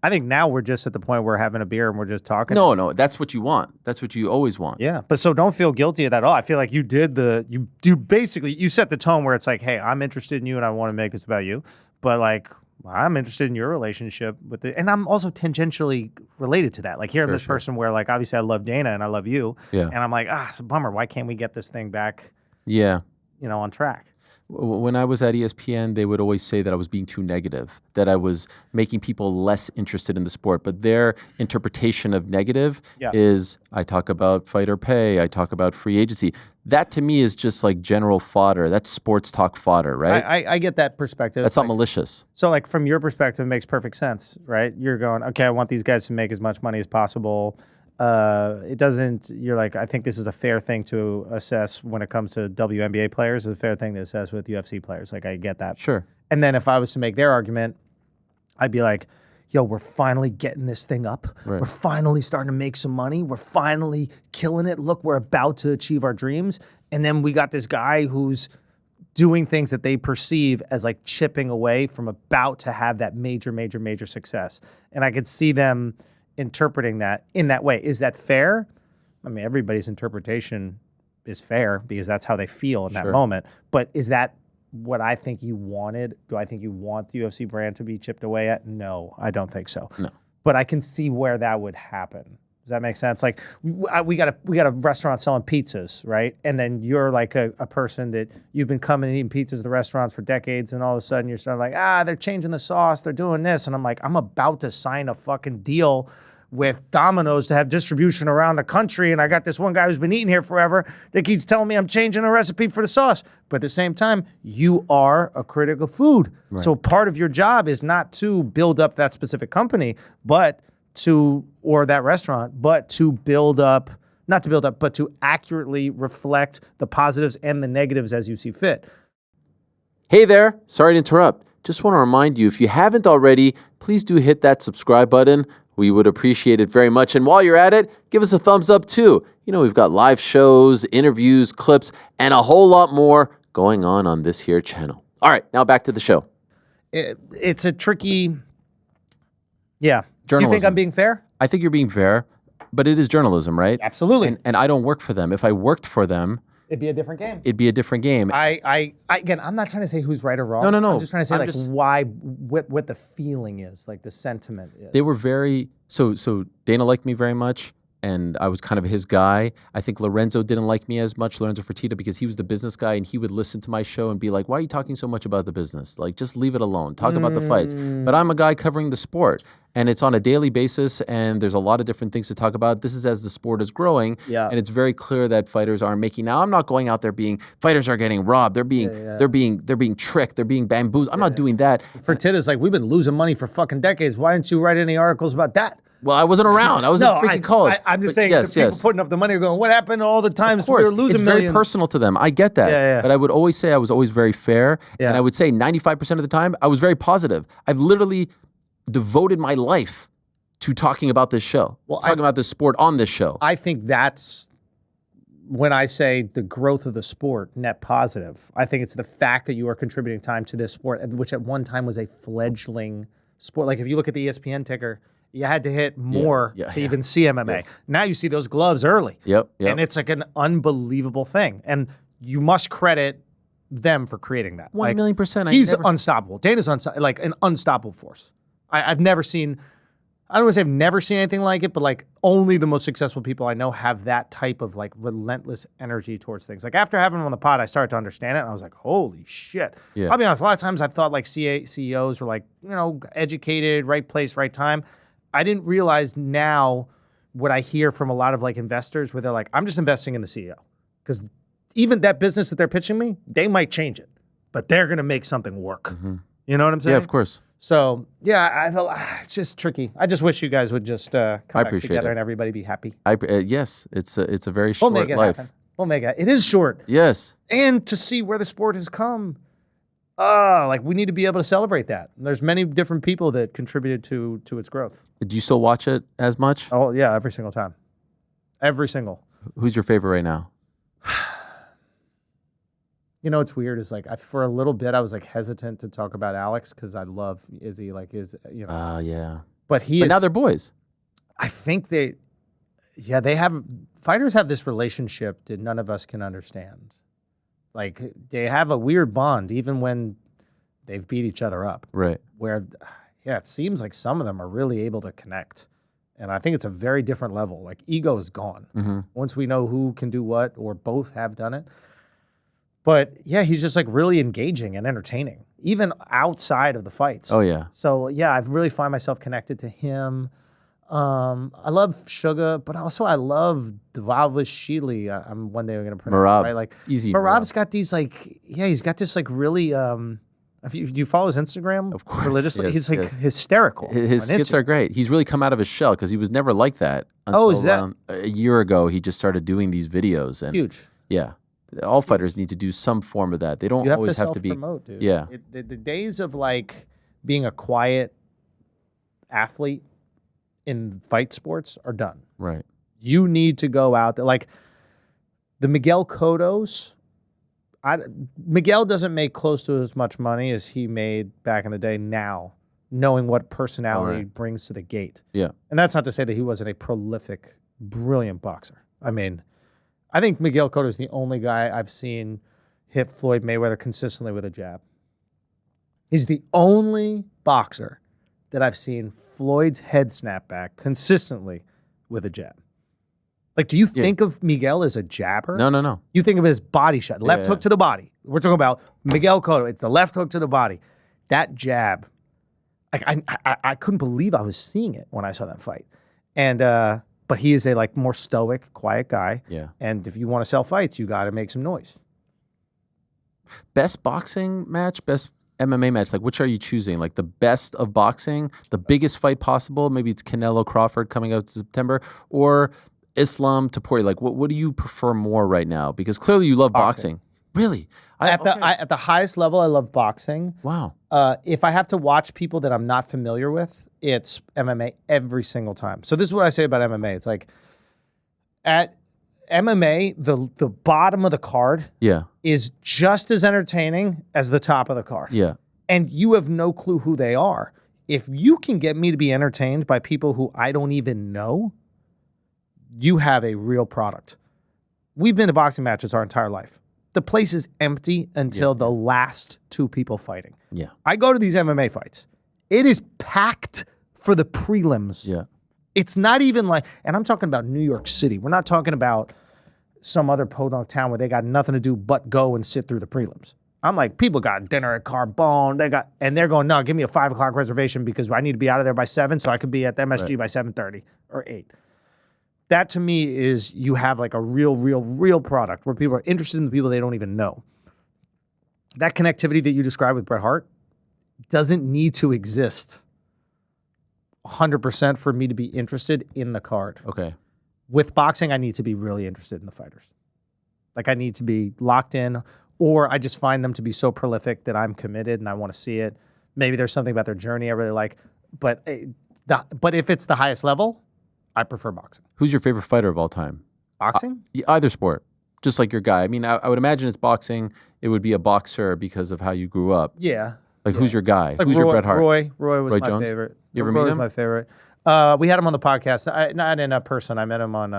I think now we're just at the point where we're having a beer and we're just talking. No, that's what you want. That's what you always want. Yeah, but so don't feel guilty of that at all. I feel like you set the tone where it's like, hey, I'm interested in you and I want to make this about you. But like, I'm interested in your relationship with it. And I'm also tangentially related to that. Like here, I'm this person where like, obviously I love Dana and I love you. Yeah. And I'm like, it's a bummer. Why can't we get this thing back, Yeah. on track? When I was at ESPN, they would always say that I was being too negative, that I was making people less interested in the sport. But their interpretation of negative is I talk about fighter pay, I talk about free agency. That to me is just like general fodder. That's sports talk fodder, right? I get that perspective. That's not malicious. So like from your perspective, it makes perfect sense, right? You're going, okay, I want these guys to make as much money as possible. You're like, I think this is a fair thing to assess when it comes to WNBA players. It's a fair thing to assess with UFC players. Like, I get that. Sure. And then if I was to make their argument, I'd be like, yo, we're finally getting this thing up. Right. We're finally starting to make some money. We're finally killing it. Look, we're about to achieve our dreams. And then we got this guy who's doing things that they perceive as like chipping away from about to have that major, major, major success. And I could see them interpreting that in that way. Is that fair? I mean, everybody's interpretation is fair because that's how they feel in that moment. But is that what I think you wanted? Do I think you want the UFC brand to be chipped away at? No, I don't think so. No. But I can see where that would happen. Does that make sense? Like we got a restaurant selling pizzas, right? And then you're like a person that you've been coming and eating pizzas at the restaurants for decades, and all of a sudden you're sort of like, they're changing the sauce, they're doing this, and I'm like, I'm about to sign a fucking deal with Domino's to have distribution around the country, and I got this one guy who's been eating here forever that keeps telling me I'm changing a recipe for the sauce. But at the same time, you are a critic of food. Right. So part of your job is not to build up that specific company, or that restaurant, but to build up, not to build up, but to accurately reflect the positives and the negatives as you see fit. Hey there, sorry to interrupt. Just want to remind you, if you haven't already, please do hit that subscribe button. We would appreciate it very much. And while you're at it, give us a thumbs up too. We've got live shows, interviews, clips, and a whole lot more going on this here channel. All right, now back to the show. It's a tricky, journalism. You think I'm being fair? I think you're being fair, but it is journalism, right? Absolutely. And I don't work for them. If I worked for them, it'd be a different game. It'd be a different game. Again, I'm not trying to say who's right or wrong. No. I'm just trying to say why, what the feeling is, like the sentiment is. They were very, so Dana liked me very much, and I was kind of his guy. I think Lorenzo didn't like me as much, Lorenzo Fertitta, because he was the business guy, and he would listen to my show and be like, why are you talking so much about the business? Like, just leave it alone. Talk about the fights. But I'm a guy covering the sport, and it's on a daily basis, and there's a lot of different things to talk about. This is as the sport is growing, and it's very clear that fighters aren't making. Now, I'm not going out there fighters are getting robbed. They're being tricked. They're being bamboozled. I'm not doing that. Fertitta's like, we've been losing money for fucking decades. Why didn't you write any articles about that? Well, I wasn't around. I was in freaking college. I'm just saying, people putting up the money are going, what happened all the times we were losing millions? It's very personal to them. I get that. Yeah. But I would always say I was always very fair. Yeah. And I would say 95% of the time, I was very positive. I've literally devoted my life to talking about this show, talking about this sport on this show. I think that's when I say the growth of the sport, net positive. I think it's the fact that you are contributing time to this sport, which at one time was a fledgling sport. Like if you look at the ESPN ticker, You had to hit more to even see MMA. Yes. Now you see those gloves early. Yep. And it's like an unbelievable thing. And you must credit them for creating that. 1,000,000%. He's unstoppable. Dana's like an unstoppable force. I've never seen, I don't want to say I've never seen anything like it, but like only the most successful people I know have that type of like relentless energy towards things. Like after having him on the pod, I started to understand it. And I was like, holy shit. Yeah. I'll be honest, a lot of times I thought like CEOs were like, you know, educated, right place, right time. I didn't realize now what I hear from a lot of like investors where they're like, I'm just investing in the CEO. Because even that business that they're pitching me, they might change it, but they're going to make something work. You know what I'm saying? Yeah, of course. So, yeah, I feel it's just tricky. I just wish you guys would just come back together and everybody be happy. Yes, it's a very short We'll make it life. happen. We'll make it. It is short. Yes. And to see where the sport has come, like we need to be able to celebrate that. And there's many different people that contributed to its growth. Do you still watch it as much? Oh, yeah, every single time. Every single. Who's your favorite right now? You know what's weird is like for a little bit I was like hesitant to talk about Alex because I love Izzy, like you know. Yeah. But now they're boys. I think they fighters have this relationship that none of us can understand. Like they have a weird bond even when they've beat each other up. Right. Where it seems like some of them are really able to connect. And I think it's a very different level. Like ego is gone. Once we know who can do what or both have done it. But yeah, he's just like really engaging and entertaining, even outside of the fights. Oh yeah. So yeah, I really find myself connected to him. I love Sugar, but also I love Dvalishvili. I'm one day going to pronounce Merab. it right. Like Easy. Merab's got these like he's got this like really if you follow his Instagram of course, religiously, yes, he's like hysterical. His skits are great. He's really come out of his shell because he was never like that until is that around a year ago? He just started doing these videos and huge. Yeah. All fighters need to do some form of that. They don't always have to be. Dude. Yeah. The days of like being a quiet athlete in fight sports are done. Right. You need to go out there. Like the Miguel Cottos, Miguel doesn't make close to as much money as he made back in the day now, knowing what personality brings to the gate. Yeah. And that's not to say that he wasn't a prolific, brilliant boxer. I mean, I think Miguel Cotto is the only guy I've seen hit Floyd Mayweather consistently with a jab. He's the only boxer that I've seen Floyd's head snap back consistently with a jab. Like, do you think of Miguel as a jabber? No. You think of his body shot, left hook to the body. We're talking about Miguel Cotto. It's the left hook to the body. That jab, like I couldn't believe I was seeing it when I saw that fight. And but he is a like more stoic, quiet guy. Yeah. And if you want to sell fights, you got to make some noise. Best boxing match, best MMA match. Like, which are you choosing? Like the best of boxing, the biggest fight possible. Maybe it's Canelo Crawford coming out in September, or Islam Topuria. Like, what do you prefer more right now? Because clearly you love boxing. Really? At the highest level, I love boxing. Wow. If I have to watch people that I'm not familiar with, it's MMA every single time. So this is what I say about MMA. It's like at MMA, the bottom of the card is just as entertaining as the top of the card. Yeah. And you have no clue who they are. If you can get me to be entertained by people who I don't even know, you have a real product. We've been to boxing matches our entire life. The place is empty until the last two people fighting. Yeah. I go to these MMA fights. It is packed for the prelims. Yeah. It's not even like, and I'm talking about New York City. We're not talking about some other podunk town where they got nothing to do but go and sit through the prelims. I'm like, people got dinner at Carbone. And they're going, no, give me a 5 o'clock reservation because I need to be out of there by 7 so I could be at the MSG by 7:30 or 8. That to me is you have like a real product where people are interested in the people they don't even know. That connectivity that you described with Bret Hart doesn't need to exist 100% for me to be interested in the card. Okay. With boxing, I need to be really interested in the fighters. Like I need to be locked in, or I just find them to be so prolific that I'm committed and I want to see it. Maybe there's something about their journey I really like. But if it's the highest level, I prefer boxing. Who's your favorite fighter of all time? Boxing? Either sport. Just like your guy. I mean, I would imagine it's boxing. It would be a boxer because of how you grew up. Yeah. Like, who's your guy? Like who's your Bret Hart? Roy was my Jones? favorite. You ever Roy meet was him? my favorite. We had him on the podcast. Not in a person. I met him on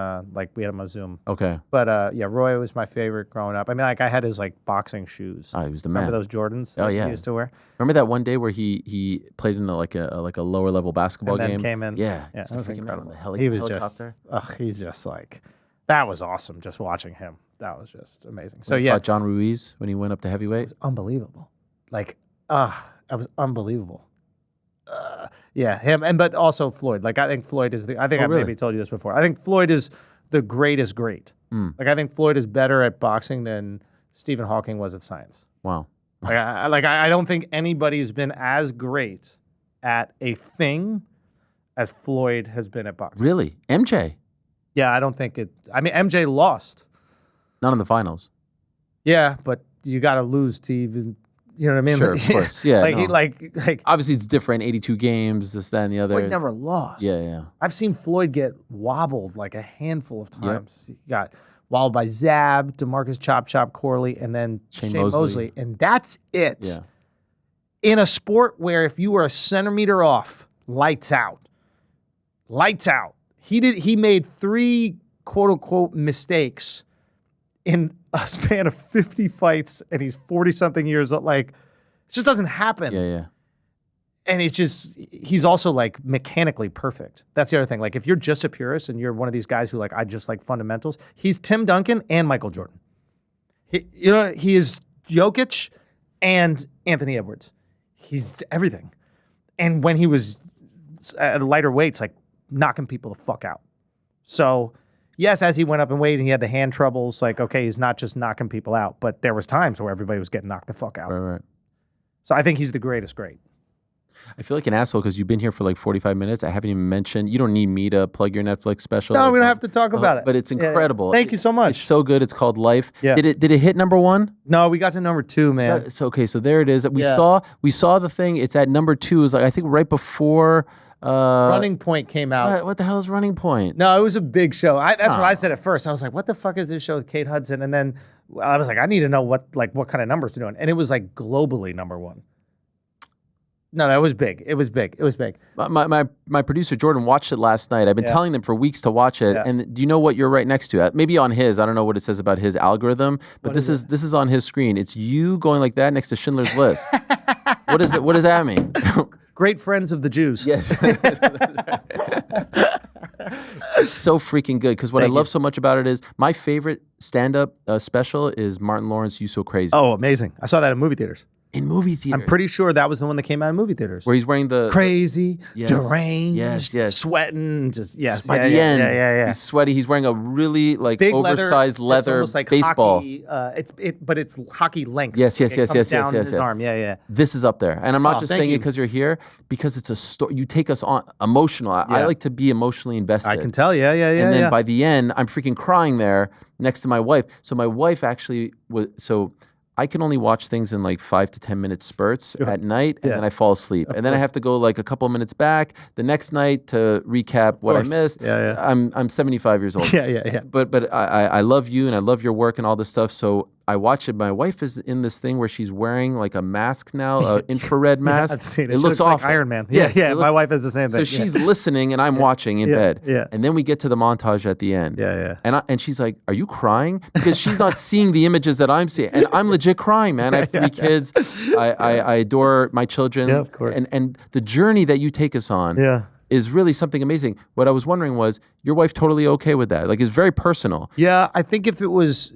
we had him on Zoom. Okay. But yeah, Roy was my favorite growing up. I mean, like I had his like boxing shoes. Oh, he was the man. Remember those Jordans? Oh, yeah. He used to wear. Remember that one day where he played in a lower level basketball and then game? came in. Yeah. Yeah, Just that was freaking out incredible. on the He was helicopter. he's just like, that was awesome. Just watching him, that was just amazing. So When he yeah, fought John Ruiz when he went up to heavyweight. unbelievable. Like, that was unbelievable. Yeah, him but also Floyd. Like I think Floyd is I think I really? maybe told you this before. I think Floyd is the greatest great. Like I think Floyd is better at boxing than Stephen Hawking was at science. Wow. I don't think anybody's been as great at a thing as Floyd has been at boxing. Really? MJ? Yeah, I don't think it. I mean, MJ lost. Not in the finals. Yeah, but you got to lose to even. You know what I mean? Sure, of course. Yeah. like obviously it's different. 82 games, this, that, and the other. Floyd never lost. Yeah. I've seen Floyd get wobbled like a handful of times. He got wobbled by Zab, DeMarcus Chop Corley, and then Shane Mosley. And that's it. Yeah. In a sport where if you were a centimeter off, lights out. Lights out. He made 3 quote unquote mistakes in a span of 50 fights, and he's 40-something years old. Like, it just doesn't happen. Yeah. And it's just, he's also like mechanically perfect. That's the other thing. Like, if you're just a purist and you're one of these guys who like, I just like fundamentals, he's Tim Duncan and Michael Jordan. He is Jokic and Anthony Edwards. He's everything. And when he was at lighter weights, like knocking people the fuck out. So, yes, as he went up in weight and he had the hand troubles, like, okay, he's not just knocking people out, but there was times where everybody was getting knocked the fuck out. Right. So I think he's the greatest great. I feel like an asshole because you've been here for like 45 minutes. I haven't even mentioned. You don't need me to plug your Netflix special. No, we don't have to talk about it. But it's incredible. Thank you so much. It's so good. It's called Life. Yeah. Did it hit number 1? No, we got to number 2, man. So there it is. We saw the thing. It's at number 2. It's like I think right before. Running Point came out. What the hell is Running Point? No, it was a big show. That's what I said at first. I was like, what the fuck is this show with Kate Hudson? And then I was like, I need to know what kind of numbers they're doing. And it was like globally number 1. No, it was big. It was big. My producer Jordan watched it last night. I've been telling them for weeks to watch it. Yeah. And do you know what you're right next to? Maybe on his. I don't know what it says about his algorithm, but this is on his screen. It's you going like that next to Schindler's List. What is it? What does that mean? Great friends of the Jews. Yes. It's so freaking good because what I love so much about it is my favorite stand-up special is Martin Lawrence, You So Crazy. Oh, amazing. I saw that in movie theaters. In movie theaters. I'm pretty sure that was the one that came out in movie theaters. Where he's wearing the... Crazy, Yes. deranged, Yes. sweating, just, yes. By the end, he's sweaty. He's wearing a really like Big oversized leather almost like baseball. Hockey, but it's hockey length. Yes. It comes down his arm. Yeah. This is up there. And I'm not just thank saying it you. because you're here, because it's a story. You take us on emotional. I like to be emotionally invested. I can tell. Yeah. And then by the end, I'm freaking crying there next to my wife. So my wife actually was, so I can only watch things in like 5 to 10 minute spurts at night, and then I fall asleep. And then I have to go like a couple minutes back the next night to recap what I missed. Yeah. I'm 75 years old. Yeah. But I love you and I love your work and all this stuff. So I watch it. My wife is in this thing where she's wearing like a mask now, an infrared mask. I've seen it. It looks awful. like Iron Man. Yes, Yeah. My wife has the same thing. So she's listening and I'm watching in bed. Yeah. And then we get to the montage at the end. Yeah. And she's like, "Are you crying?" Because she's not seeing the images that I'm seeing. And I'm legit crying, man. I have 3 kids. I adore my children. Yeah, of course. And the journey that you take us on is really something amazing. What I was wondering was, your wife totally okay with that? Like, it's very personal. Yeah, I think if it was,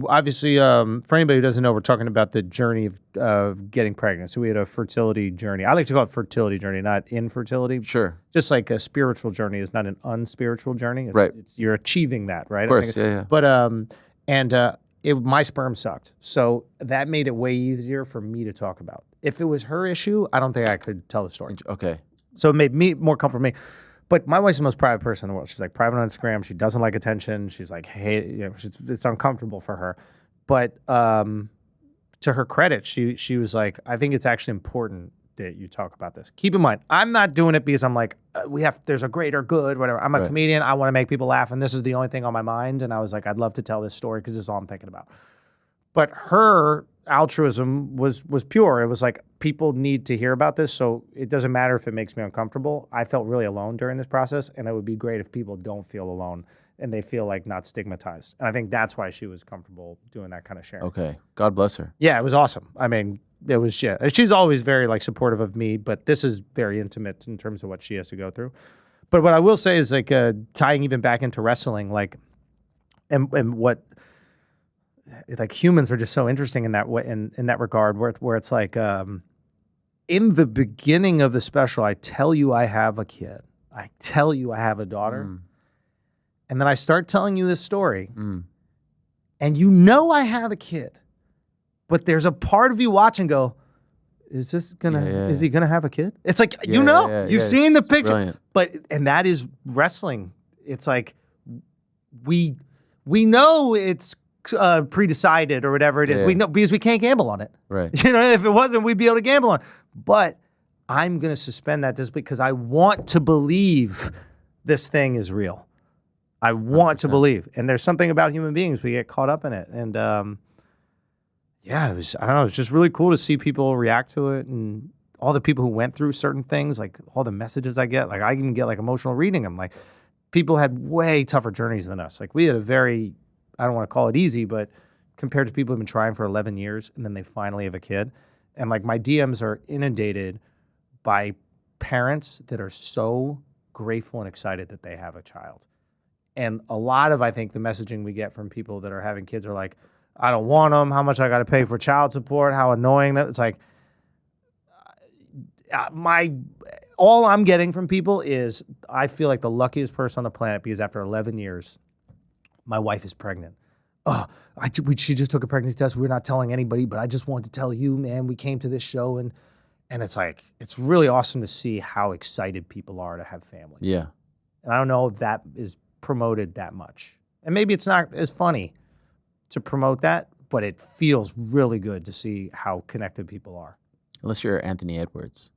obviously, for anybody who doesn't know, we're talking about the journey of getting pregnant. So we had a fertility journey. I like to call it fertility journey, not infertility. Sure. Just like a spiritual journey is not an unspiritual journey. Right. You're achieving that, right? Of course, yeah. But, my sperm sucked. So that made it way easier for me to talk about. If it was her issue, I don't think I could tell the story. Okay. So it made me more comfortable for me. But my wife's the most private person in the world. She's like private on Instagram. She doesn't like attention. She's like, hey, it's uncomfortable for her. But to her credit, she was like, I think it's actually important that you talk about this. Keep in mind, I'm not doing it because I'm like, there's a greater good, whatever. I'm a comedian. I want to make people laugh. And this is the only thing on my mind. And I was like, I'd love to tell this story because this is all I'm thinking about. But her, altruism was pure. It was like, people need to hear about this, so it doesn't matter if it makes me uncomfortable. I felt really alone during this process, and it would be great if people don't feel alone and they feel like not stigmatized. And I think that's why she was comfortable doing that kind of sharing. Okay. God bless her. Yeah, it was awesome. I mean, it was, yeah. She's always very like supportive of me, but this is very intimate in terms of what she has to go through. But what I will say is like tying even back into wrestling, like, and what, like, humans are just so interesting in that way, in that regard, where it's like, in the beginning of the special, I tell you I have a kid. I tell you I have a daughter. And then I start telling you this story. And you know I have a kid. But there's a part of you watching go, is this gonna, is he gonna have a kid? It's like, you've seen the picture. Brilliant. But, and that is wrestling. It's like, we know it's pre-decided or whatever it is. We know, because we can't gamble on it. Right. You know, if it wasn't, we'd be able to gamble on it. But I'm going to suspend that just because I want to believe this thing is real. I want 100%. To believe. And there's something about human beings, we get caught up in it. And yeah, it was, I don't know, it's just really cool to see people react to it, and all the people who went through certain things, like all the messages I get, like I even get like emotional reading them. Like, people had way tougher journeys than us. Like, we had a very, I don't want to call it easy, but compared to people who've been trying for 11 years and then they finally have a kid. And like, my DMs are inundated by parents that are so grateful and excited that they have a child. And a lot of, I think, the messaging we get from people that are having kids are like, I don't want them, how much I got to pay for child support, how annoying that. It's like, all I'm getting from people is, I feel like the luckiest person on the planet, because after 11 years, my wife is pregnant. Oh, she just took a pregnancy test. We're not telling anybody, but I just wanted to tell you, man, we came to this show, and it's like, it's really awesome to see how excited people are to have family. Yeah. And I don't know if that is promoted that much. And maybe it's not as funny to promote that, but it feels really good to see how connected people are. Unless you're Anthony Edwards.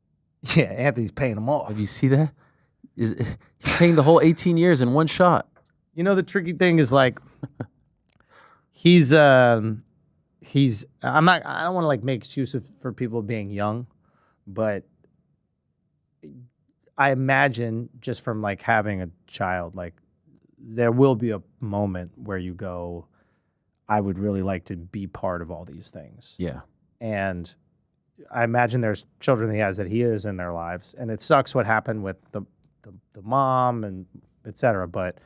Yeah, Anthony's paying them off. Have you see that? He's paying the whole 18 years in one shot. You know, the tricky thing is like, I don't want to like make excuses for people being young, but I imagine just from like having a child, like there will be a moment where you go, I would really like to be part of all these things. Yeah. And I imagine there's children he has that he is in their lives, and it sucks what happened with the mom and et cetera, but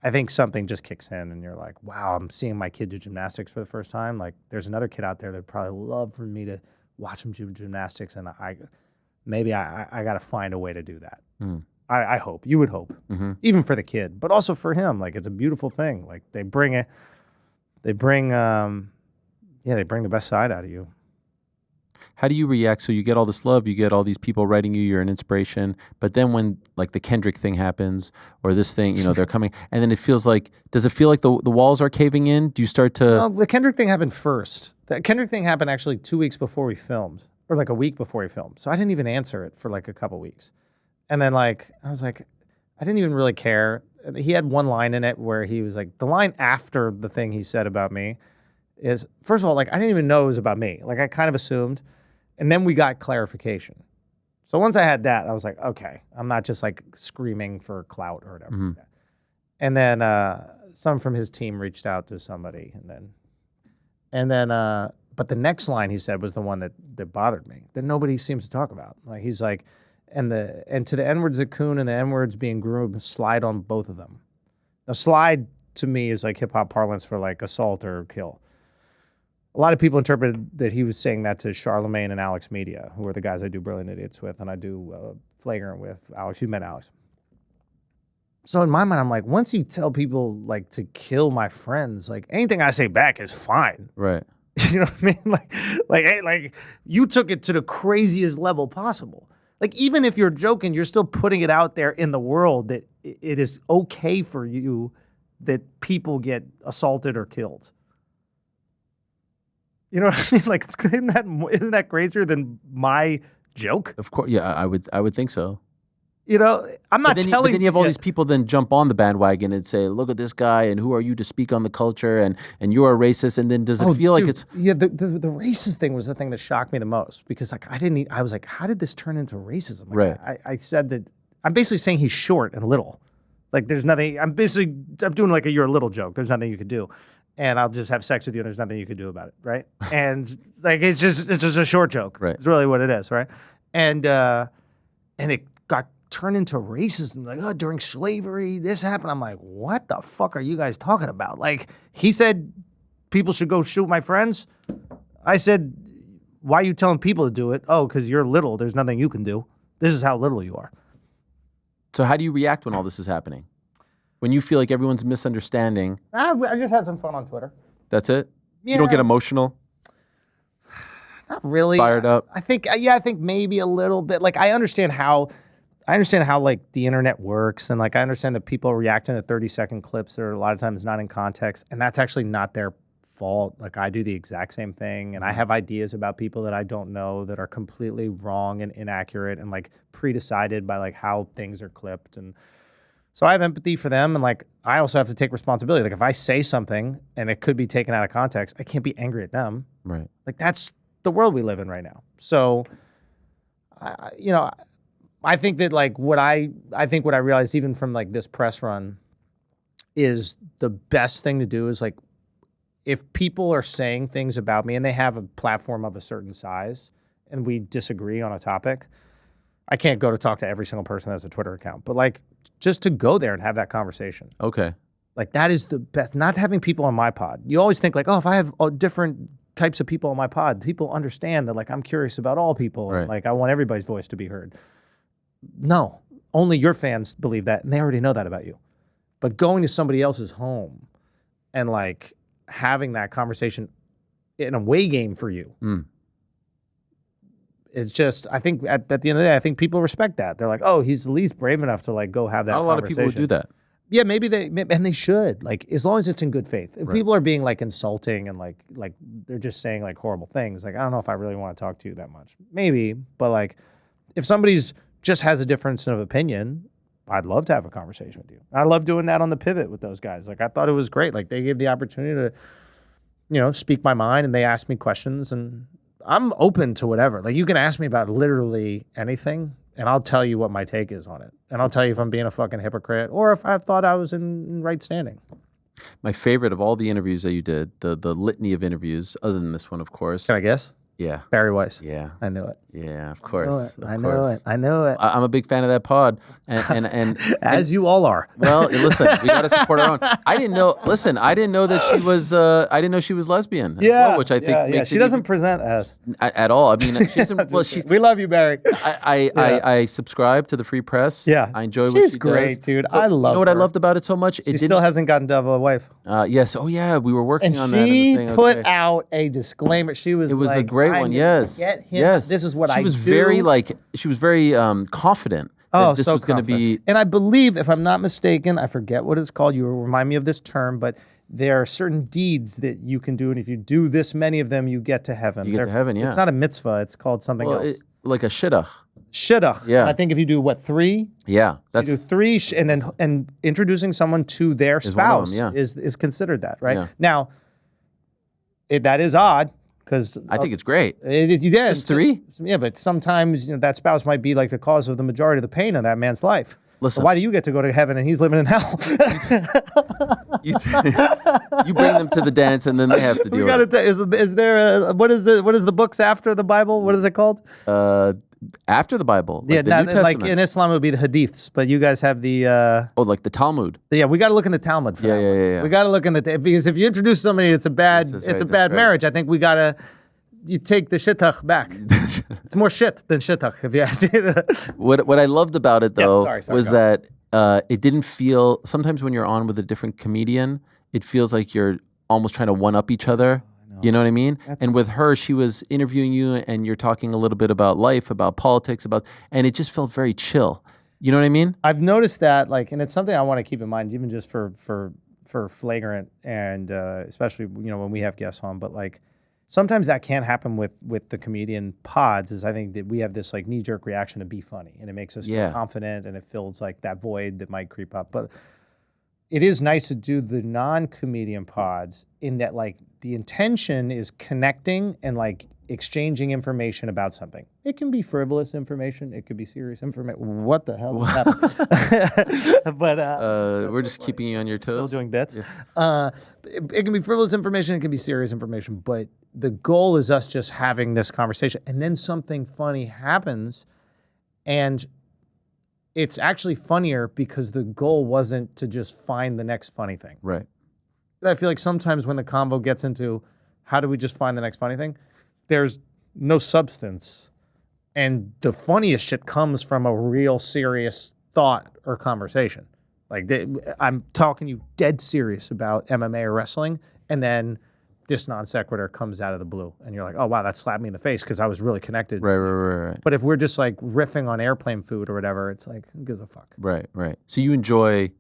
I think something just kicks in and you're like, wow, I'm seeing my kid do gymnastics for the first time. Like, there's another kid out there that would probably love for me to watch him do gymnastics, and I got to find a way to do that. I hope. You would hope. Even for the kid, but also for him. Like, it's a beautiful thing. Like, they bring the best side out of you. How do you react? So you get all this love, you get all these people writing you, you're an inspiration. But then when like the Kendrick thing happens, or this thing, you know, they're coming, and then it feels like, does it feel like the walls are caving in? Do you start to? Well, the Kendrick thing happened first. The Kendrick thing happened actually 2 weeks before we filmed, or like a week before we filmed. So I didn't even answer it for like a couple weeks. And then like, I was like, I didn't even really care. He had one line in it where he was like, the line after the thing he said about me is, first of all, like, I didn't even know it was about me. Like, I kind of assumed. And then we got clarification. So once I had that, I was like, okay, I'm not just like screaming for clout or whatever. And then someone from his team reached out to somebody, and then but the next line he said was the one that bothered me, that nobody seems to talk about. Like, he's like, and to the N-words of coon and the N-words being groomed, slide on both of them. Now, slide to me is like hip hop parlance for like assault or kill. A lot of people interpreted that he was saying that to Charlemagne and Alex Media, who are the guys I do Brilliant Idiots with, and I do Flagrant with. Alex, you met Alex. So in my mind, I'm like, once you tell people like to kill my friends, like anything I say back is fine. Right. You know what I mean? Like you took it to the craziest level possible. Like, even if you're joking, you're still putting it out there in the world that it is okay for you that people get assaulted or killed. You know what I mean? Like, isn't that crazier than my joke? Of course, yeah, I would think so. You know, I'm not But telling. then you have all these people then jump on the bandwagon and say, "Look at this guy, and who are you to speak on the culture? And you are racist." And then does it feel like it's the racist thing was the thing that shocked me the most because like I was like, how did this turn into racism? Like, right? I said that I'm basically saying he's short and little. Like there's nothing. I'm doing like a you're a little joke. There's nothing you could do, and I'll just have sex with you. And there's nothing you could do about it, right? And like it's just a short joke. Right. It's really what it is, right? And it got turned into racism. Like, oh, during slavery, this happened. I'm like, what the fuck are you guys talking about? Like, he said people should go shoot my friends. I said, why are you telling people to do it? Oh, because you're little. There's nothing you can do. This is how little you are. So how do you react when all this is happening? When you feel like everyone's misunderstanding? I just had some fun on Twitter. That's it? Yeah. You don't get emotional? Not really. Fired up? I think maybe a little bit. Like, I understand how like the internet works, and like I understand that people react to 30-second clips that are a lot of times not in context, and that's actually not their fault. Like I do the exact same thing, and I have ideas about people that I don't know that are completely wrong and inaccurate and like pre-decided by like how things are clipped, and so I have empathy for them, and like I also have to take responsibility. Like if I say something and it could be taken out of context, I can't be angry at them. Right. Like that's the world we live in right now. So, I think that like what I realized even from like this press run is the best thing to do is like if people are saying things about me and they have a platform of a certain size and we disagree on a topic, I can't go to talk to every single person that has a Twitter account, but like just to go there and have that conversation. Okay. Like that is the best. Not having people on my pod. You always think like, oh, if I have different types of people on my pod, people understand that like I'm curious about all people. Right. And, like I want everybody's voice to be heard. No, only your fans believe that, and they already know that about you. But going to somebody else's home and like having that conversation in a away game for you, it's just, I think at the end of the day, I think people respect that. They're like, oh, he's at least brave enough to like go have that conversation. Not a lot of people would do that. Yeah, maybe and they should. Like, as long as it's in good faith. If people are being like insulting and like they're just saying like horrible things, like I don't know if I really want to talk to you that much. Maybe, but like if somebody's just has a difference of opinion, I'd love to have a conversation with you. I love doing that on the pivot with those guys. Like I thought it was great. Like they gave the opportunity to, speak my mind, and they asked me questions, and I'm open to whatever. Like you can ask me about literally anything, and I'll tell you what my take is on it. And I'll tell you if I'm being a fucking hypocrite or if I thought I was in right standing. My favorite of all the interviews that you did, the litany of interviews, other than this one, of course. Can I guess? Yeah. Barry Weiss. Yeah. I knew it. Yeah, of course. I know it. I'm a big fan of that pod, and as you all are. Well, listen, we got to support our own. I didn't know. Listen, I didn't know that she was. I didn't know she was lesbian. Yeah, which I think makes she doesn't present as at all. I mean, she doesn't. Well, we love you, Barry. I subscribe to the Free Press. Yeah, I enjoy what she She's great, does. dude. But I love. You know what her. I loved about it so much? She still hasn't gotten to have a wife. Yes. Oh yeah, we were working on that. And she put out a disclaimer. She was. It was like, a great one. Yes. Get him. Yes. This is what I do. She was very confident that this was going to be. And I believe, if I'm not mistaken, I forget what it's called. You remind me of this term, but there are certain deeds that you can do, and if you do this many of them, you get to heaven. You get to heaven, yeah. It's not a mitzvah. It's called something else. Like a shidduch. Shidduch. Yeah. I think if you do, 3? Yeah. You do 3, and introducing someone to their spouse is considered that, right? Yeah. Now, that is odd. Because I think it's great. You did. Just 3? Yeah, but sometimes that spouse might be like the cause of the majority of the pain in that man's life. Listen, so why do you get to go to heaven and he's living in hell? you bring them to the dance, and then they have to deal with it. Is there what is the books after the Bible? What is it called? After the Bible, like the New Testament. Like in Islam, it would be the Hadiths, but you guys have the like the Talmud. Yeah, we got to look in the Talmud for that. Yeah. We got to look in because if you introduce somebody, it's a bad marriage. I think you take the shidduch back. It's more shit than shidduch, if you ask me. What I loved about it though was that it didn't feel. Sometimes when you're on with a different comedian, it feels like you're almost trying to one up each other. You know what I mean? And with her, she was interviewing you, and you're talking a little bit about life, about politics, and it just felt very chill. You know what I mean? I've noticed that, and it's something I want to keep in mind, even just for flagrant, and especially when we have guests on. But sometimes that can happen with the comedian pods. Is I think that we have this like knee jerk reaction to be funny, and it makes us feel confident, and it fills like that void that might creep up. But it is nice to do the non-comedian pods in that like the intention is connecting and like exchanging information about something. It can be frivolous information. It could be serious information. What the hell happened? But we're just keeping you on your toes. Still doing bits. Yeah. It can be frivolous information. It can be serious information. But the goal is us just having this conversation, and then something funny happens, and it's actually funnier because the goal wasn't to just find the next funny thing. Right. I feel like sometimes when the convo gets into how do we just find the next funny thing, there's no substance. And the funniest shit comes from a real serious thought or conversation. Like I'm talking to you dead serious about MMA or wrestling, and then this non sequitur comes out of the blue, and you're like, oh wow, that slapped me in the face because I was really connected. Right. But if we're just like riffing on airplane food or whatever, it's like, who gives a fuck? Right. So you enjoy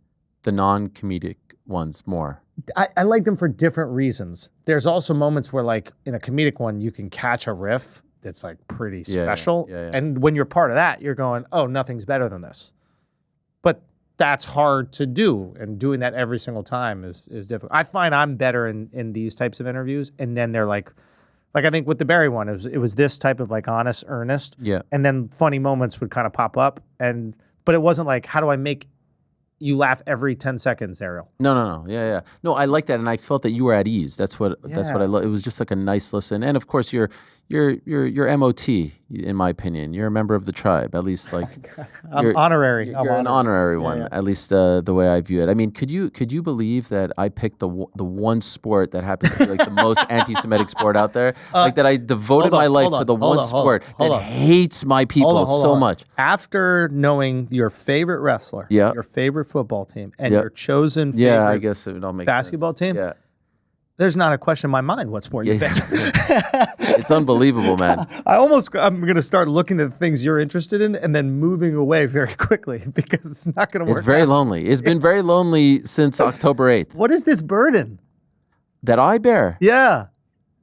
the non-comedic ones more? I like them for different reasons. There's also moments where like in a comedic one, you can catch a riff that's like pretty special. Yeah. And when you're part of that, you're going, oh, nothing's better than this. But that's hard to do, and doing that every single time is difficult. I find I'm better in these types of interviews, and then they're like I think with the Barry one, it was this type of like honest, earnest, and then funny moments would kind of pop up, but it wasn't like, how do I make you laugh every 10 seconds, Ariel? No. Yeah. No, I like that, and I felt that you were at ease. That's what I love. It was just like a nice listen, and of course you're MOT, in my opinion. You're a member of the tribe, at least like I'm honorary. You're an honorary one, at least the way I view it. I mean, could you believe that I picked the one sport that happens to be like the most anti-Semitic sport out there? Like that I devoted my life to the one sport that hates my people so much. After knowing your favorite wrestler, your favorite football team, and your chosen favorite I guess it all makes basketball sense. team, there's not a question in my mind what sport you pick. It's unbelievable, man. I'm going to start looking at the things you're interested in and then moving away very quickly because it's not going to work. It's very lonely. It's been very lonely since October 8th. What is this burden that I bear? Yeah.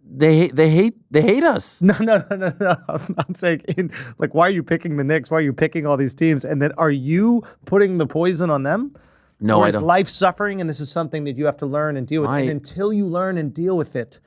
They hate us. No. I'm saying, why are you picking the Knicks? Why are you picking all these teams? And then are you putting the poison on them? No, or I is don't. life suffering, and this is something that you have to learn and deal with. And until you learn and deal with it,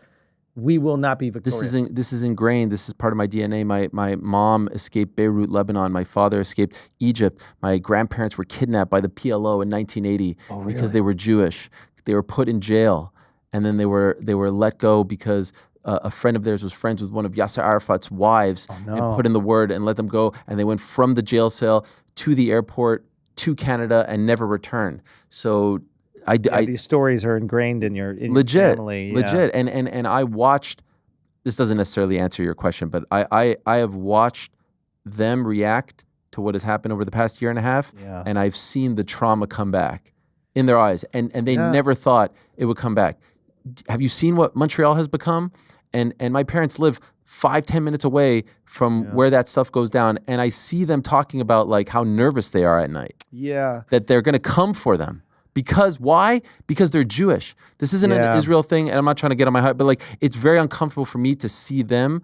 we will not be victorious. This is ingrained. This is part of my DNA. My mom escaped Beirut, Lebanon. My father escaped Egypt. My grandparents were kidnapped by the PLO in 1980 because they were Jewish. They were put in jail, and then they were let go because a friend of theirs was friends with one of Yasser Arafat's wives and put in the word and let them go. And they went from the jail cell to the airport to Canada and never returned. So these stories are ingrained in your family. Legit. And I watched, this doesn't necessarily answer your question, but I have watched them react to what has happened over the past year and a half, and I've seen the trauma come back in their eyes, and they never thought it would come back. Have you seen what Montreal has become? And my parents live 5-10 minutes away from where that stuff goes down, and I see them talking about like how nervous they are at night. Yeah. That they're going to come for them. Because why? Because they're Jewish. This isn't an Israel thing, and I'm not trying to get on my heart, but like it's very uncomfortable for me to see them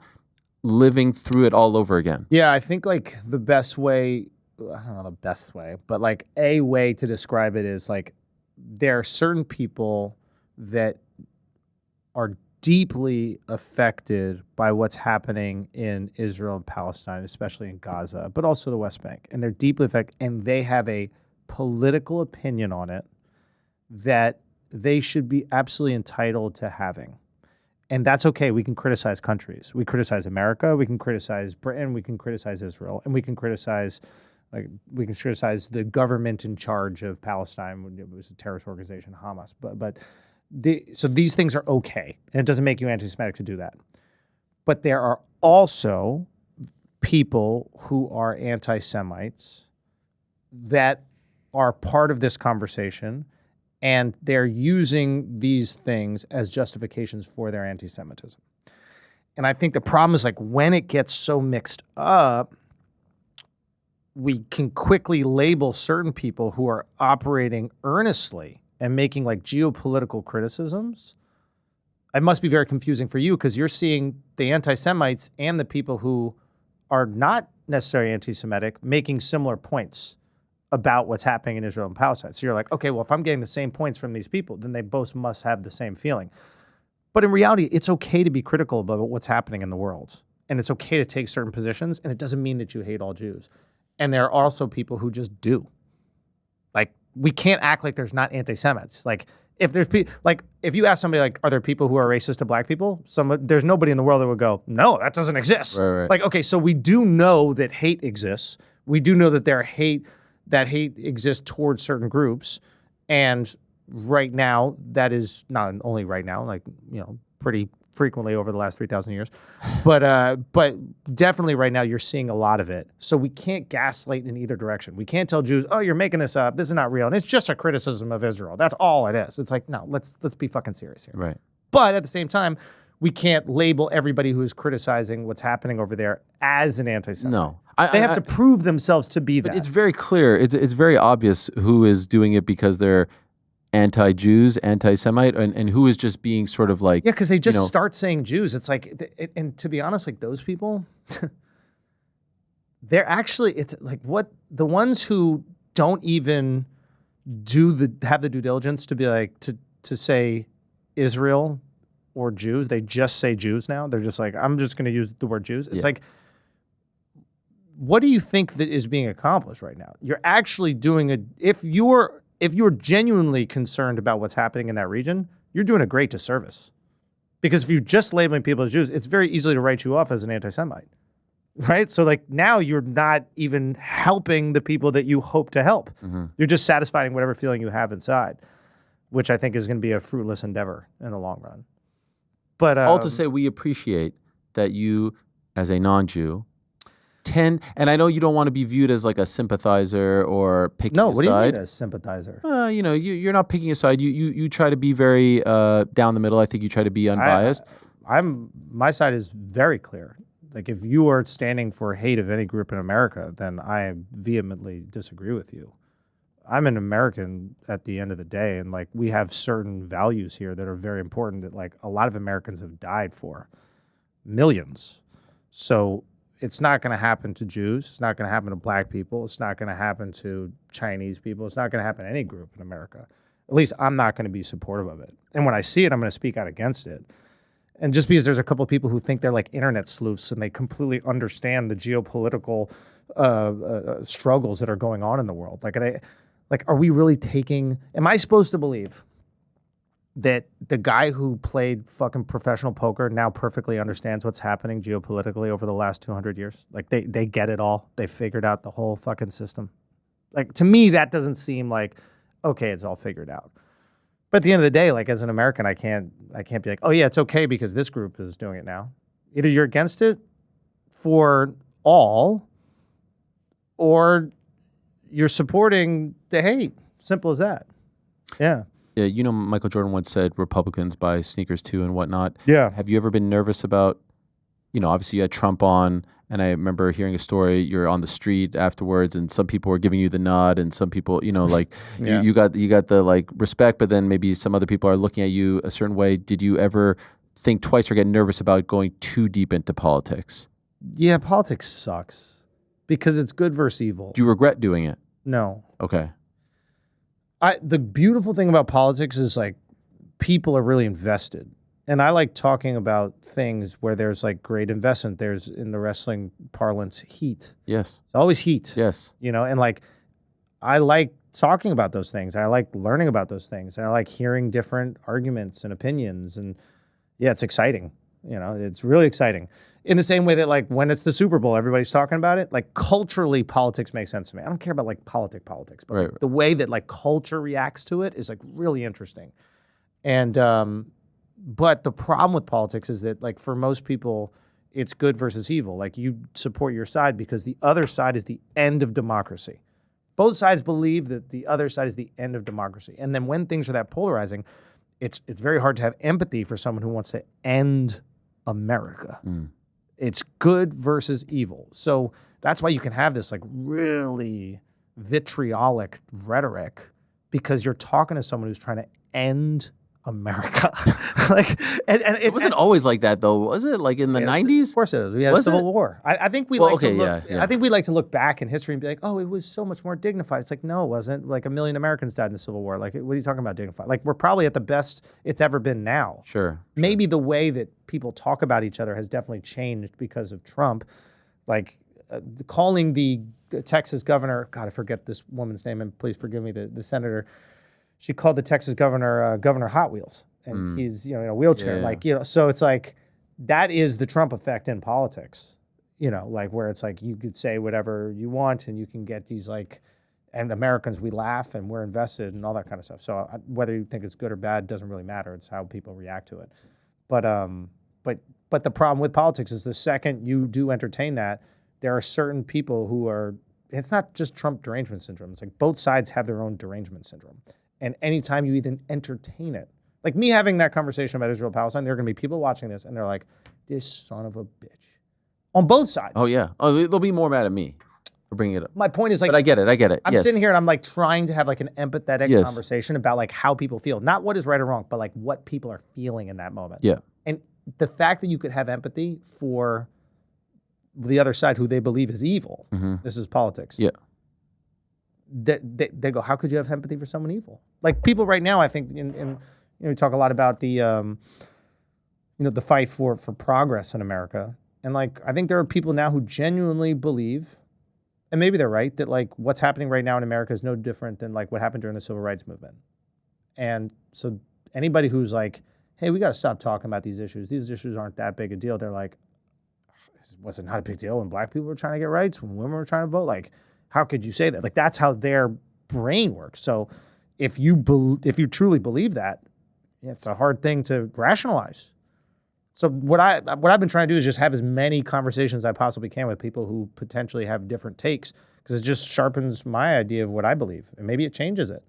living through it all over again. Yeah, I think like the best way, I don't know the best way, but like a way to describe it is like there are certain people that are deeply affected by what's happening in Israel and Palestine, especially in Gaza, but also the West Bank. And they're deeply affected, and they have a political opinion on it that they should be absolutely entitled to having. And that's okay. We can criticize countries. We criticize America. We can criticize Britain. We can criticize Israel. And we can criticize the government in charge of Palestine. It was a terrorist organization, Hamas. So these things are okay, and it doesn't make you anti-Semitic to do that. But there are also people who are anti-Semites that are part of this conversation, and they're using these things as justifications for their anti-Semitism. And I think the problem is like when it gets so mixed up, we can quickly label certain people who are operating earnestly and making like geopolitical criticisms it must be very confusing for you because you're seeing the anti-Semites and the people who are not necessarily anti-Semitic making similar points about what's happening in Israel and Palestine. So you're like, okay, well, if I'm getting the same points from these people, then they both must have the same feeling. But in reality, it's okay to be critical about what's happening in the world. And it's okay to take certain positions, and it doesn't mean that you hate all Jews. And there are also people who just do. Like, we can't act like there's not anti-Semites. Like, if there's if you ask somebody, like, are there people who are racist to black people? There's nobody in the world that would go, no, that doesn't exist. Right. Like, okay, so we do know that hate exists. We do know that hate exists towards certain groups. And right now, that is not only right now, like, pretty frequently over the last 3,000 years, but definitely right now you're seeing a lot of it. So we can't gaslight in either direction. We can't tell Jews, oh, you're making this up. This is not real. And it's just a criticism of Israel. That's all it is. It's like, no, let's be fucking serious here. Right. But at the same time, we can't label everybody who's criticizing what's happening over there as an anti-Semite. No. They have to prove themselves to be that. But it's very clear. It's very obvious who is doing it because they're anti-Jews, anti-Semite, and who is just being sort of like... Yeah, because they just start saying Jews. It's like, and to be honest, like those people, they're actually, it's like the ones who don't even have the due diligence to be like, to say Israel or Jews, they just say Jews now. They're just like, I'm just going to use the word Jews. It's like, what do you think that is being accomplished right now? You're actually doing if you're genuinely concerned about what's happening in that region, you're doing a great disservice. Because if you're just labeling people as Jews, it's very easy to write you off as an anti-Semite, right? So like now you're not even helping the people that you hope to help. Mm-hmm. You're just satisfying whatever feeling you have inside, which I think is going to be a fruitless endeavor in the long run. But all to say, we appreciate that you, as a non-Jew, and I know you don't want to be viewed as like a sympathizer or picking a side. No, what do you mean a sympathizer? You're not picking a side. You try to be very down the middle. I think you try to be unbiased. My side is very clear. Like if you are standing for hate of any group in America, then I vehemently disagree with you. I'm an American at the end of the day, and like we have certain values here that are very important that like a lot of Americans have died for, millions. So it's not going to happen to Jews. It's not going to happen to black people. It's not going to happen to Chinese people. It's not going to happen to any group in America. At least I'm not going to be supportive of it. And when I see it, I'm going to speak out against it. And just because there's a couple of people who think they're like internet sleuths and they completely understand the geopolitical struggles that are going on in the world. Are we really am I supposed to believe that the guy who played fucking professional poker now perfectly understands what's happening geopolitically over the last 200 years? Like they get it all. They figured out the whole fucking system. Like to me, that doesn't seem like, okay, it's all figured out. But at the end of the day, like as an American, I can't be like, oh yeah, it's okay because this group is doing it now. Either you're against it for all, or you're supporting the hate. Simple as that. Yeah. Yeah, Michael Jordan once said Republicans buy sneakers too and whatnot. Yeah. Have you ever been nervous about, obviously you had Trump on, and I remember hearing a story, you're on the street afterwards and some people were giving you the nod and some people, like yeah. you got the like respect, but then maybe some other people are looking at you a certain way. Did you ever think twice or get nervous about going too deep into politics? Yeah, politics sucks because it's good versus evil. Do you regret doing it? No. Okay. The beautiful thing about politics is like people are really invested. And I like talking about things where there's like great investment. There's in the wrestling parlance, heat. Yes. It's always heat. Yes. And like I like talking about those things. I like learning about those things. And I like hearing different arguments and opinions. And yeah, it's exciting. It's really exciting. In the same way that like when it's the Super Bowl, everybody's talking about it. Like culturally, politics makes sense to me. I don't care about like politics, but right. Like, the way that like culture reacts to it is like really interesting. And but the problem with politics is that like for most people, it's good versus evil. Like you support your side because the other side is the end of democracy. Both sides believe that the other side is the end of democracy. And then when things are that polarizing, it's very hard to have empathy for someone who wants to end America. Mm. It's good versus evil. So that's why you can have this like really vitriolic rhetoric because you're talking to someone who's trying to end America. Like, and It wasn't always like that, though, was it? Like in the 90s? Of course it is. We had a civil war. I think we like to look. I think we like to look back in history and be like, oh, it was so much more dignified. It's like, no, it wasn't. Like 1 million Americans died in the Civil War. Like, what are you talking about dignified? Like, we're probably at the best it's ever been now. Sure. Maybe the way that people talk about each other has definitely changed because of Trump. Like, calling the Texas governor, God, I forget this woman's name, and please forgive me, the senator. She called the Texas governor Governor Hot Wheels, and he's in a wheelchair. Yeah. Like, so it's like that is the Trump effect in politics. Like where it's like you could say whatever you want, and you can get these like, and Americans, we laugh and we're invested and all that kind of stuff. So whether you think it's good or bad doesn't really matter. It's how people react to it. But the problem with politics is the second you do entertain that, there are certain people who are. It's not just Trump derangement syndrome. It's like both sides have their own derangement syndrome. And anytime you even entertain it, like me having that conversation about Israel-Palestine, there are going to be people watching this, and they're like, this son of a bitch. On both sides. Oh, yeah. Oh, they'll be more mad at me for bringing it up. My point is like... But I get it. I'm sitting here, and I'm like trying to have like an empathetic conversation about like how people feel. Not what is right or wrong, but like what people are feeling in that moment. Yeah. And the fact that you could have empathy for the other side who they believe is evil, this is politics. Yeah. They go, how could you have empathy for someone evil? Like people right now, I think, we talk a lot about the, the fight for progress in America. And like, I think there are people now who genuinely believe, and maybe they're right, that like what's happening right now in America is no different than like what happened during the Civil Rights Movement. And so anybody who's like, hey, we got to stop talking about these issues. These issues aren't that big a deal. They're like, was it not a big deal when black people were trying to get rights, when women were trying to vote? Like, how could you say that? Like, that's how their brain works. So if you truly believe that, it's a hard thing to rationalize. So what I've been trying to do is just have as many conversations as I possibly can with people who potentially have different takes, because it just sharpens my idea of what I believe, and maybe it changes it.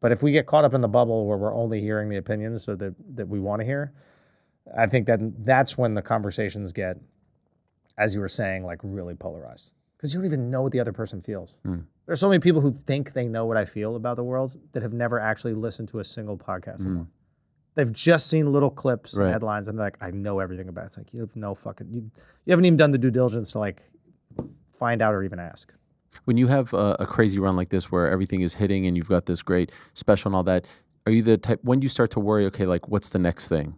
But if we get caught up in the bubble where we're only hearing the opinions so that we want to hear, I think that's when the conversations get, as you were saying, like really polarized. Because you don't even know what the other person feels. There's so many people who think they know what I feel about the world that have never actually listened to a single podcast. They've just seen little clips and headlines, and they're like, I know everything about it. It's like, you have no fucking, you haven't even done the due diligence to like find out or even ask. When you have a crazy run like this where everything is hitting and you've got this great special and all that, are you the type, when do you start to worry, okay, like what's the next thing?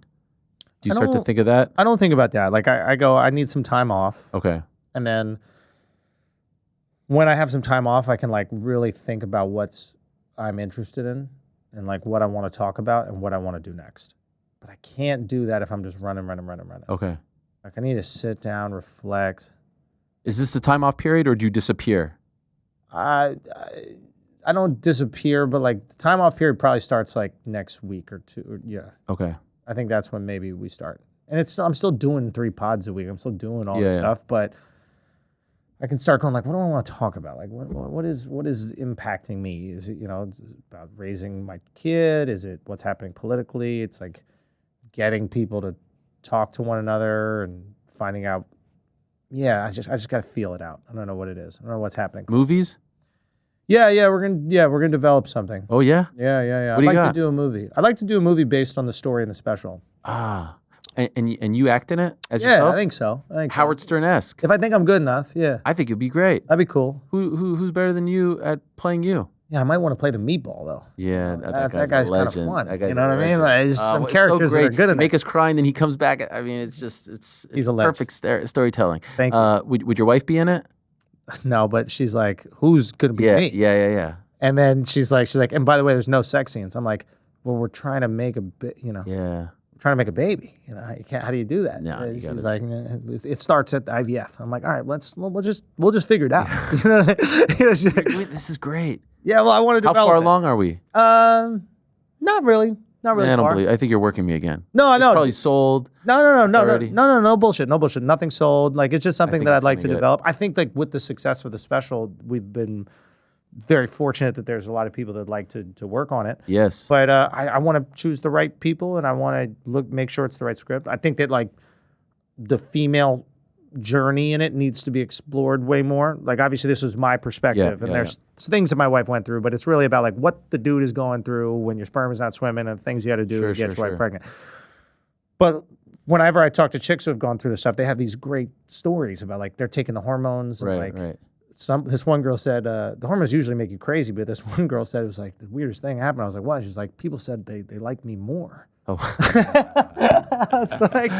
Do you start to think of that? I don't think about that. Like I go, I need some time off. Okay. And then when I have some time off, I can like really think about what's I'm interested in and like what I want to talk about and what I want to do next. But I can't do that if I'm just running. Okay. Like I need to sit down, reflect. Is this the time off period or do you disappear? I don't disappear, but like the time off period probably starts like next week or two. Yeah. Okay. I think that's when maybe we start. And I'm still doing 3 pods a week. I'm still doing all this stuff, but I can start going like, what do I want to talk about? Like, what is impacting me? Is it, about raising my kid? Is it what's happening politically? It's like getting people to talk to one another and finding out. Yeah, I just got to feel it out. I don't know what it is. I don't know what's happening. Movies? Yeah, we're gonna develop something. Oh yeah? Yeah. What do you got? To do a movie. I'd like to do a movie based on the story in the special. Ah. And you act in it as yourself? I think so. Howard Stern-esque. If I think I'm good enough, yeah. I think you'd be great. That'd be cool. Who's better than you at playing you? Yeah, I might want to play the meatball though. Yeah, that guy's kind of fun. You know what I mean? Like, some characters so that are good in make us cry, and then he comes back. I mean, it's he's a legend. Perfect storytelling. Thank you. Would your wife be in it? No, but she's like, who's gonna be me? Yeah. And then she's like, and by the way, there's no sex scenes. I'm like, well, we're trying to make a bit, Yeah. Trying to make a baby, you can't. How do you do that? No, she's like, it starts at the IVF. I'm like, all right, we'll just figure it out. You know what I mean? She's like, wait, this is great. Yeah, well, I want to develop. How far along are we? Not really. I don't believe. I think you're working me again. No, I know. Probably sold. No bullshit. Nothing sold. Like it's just something that I'd like to develop. I think like with the success of the special, we've been very fortunate that there's a lot of people that like to work on it. Yes. But I want to choose the right people, and I want to make sure it's the right script. I think that like the female journey in it needs to be explored way more. Like, obviously, this was my perspective, and there's things that my wife went through, but it's really about like what the dude is going through when your sperm is not swimming and things you got to do to get your wife pregnant. But whenever I talk to chicks who have gone through this stuff, they have these great stories about like they're taking the hormones and this one girl said the hormones usually make you crazy, but this one girl said it was like the weirdest thing happened. I was like, what? She's like, people said they like me more. Oh. It's like,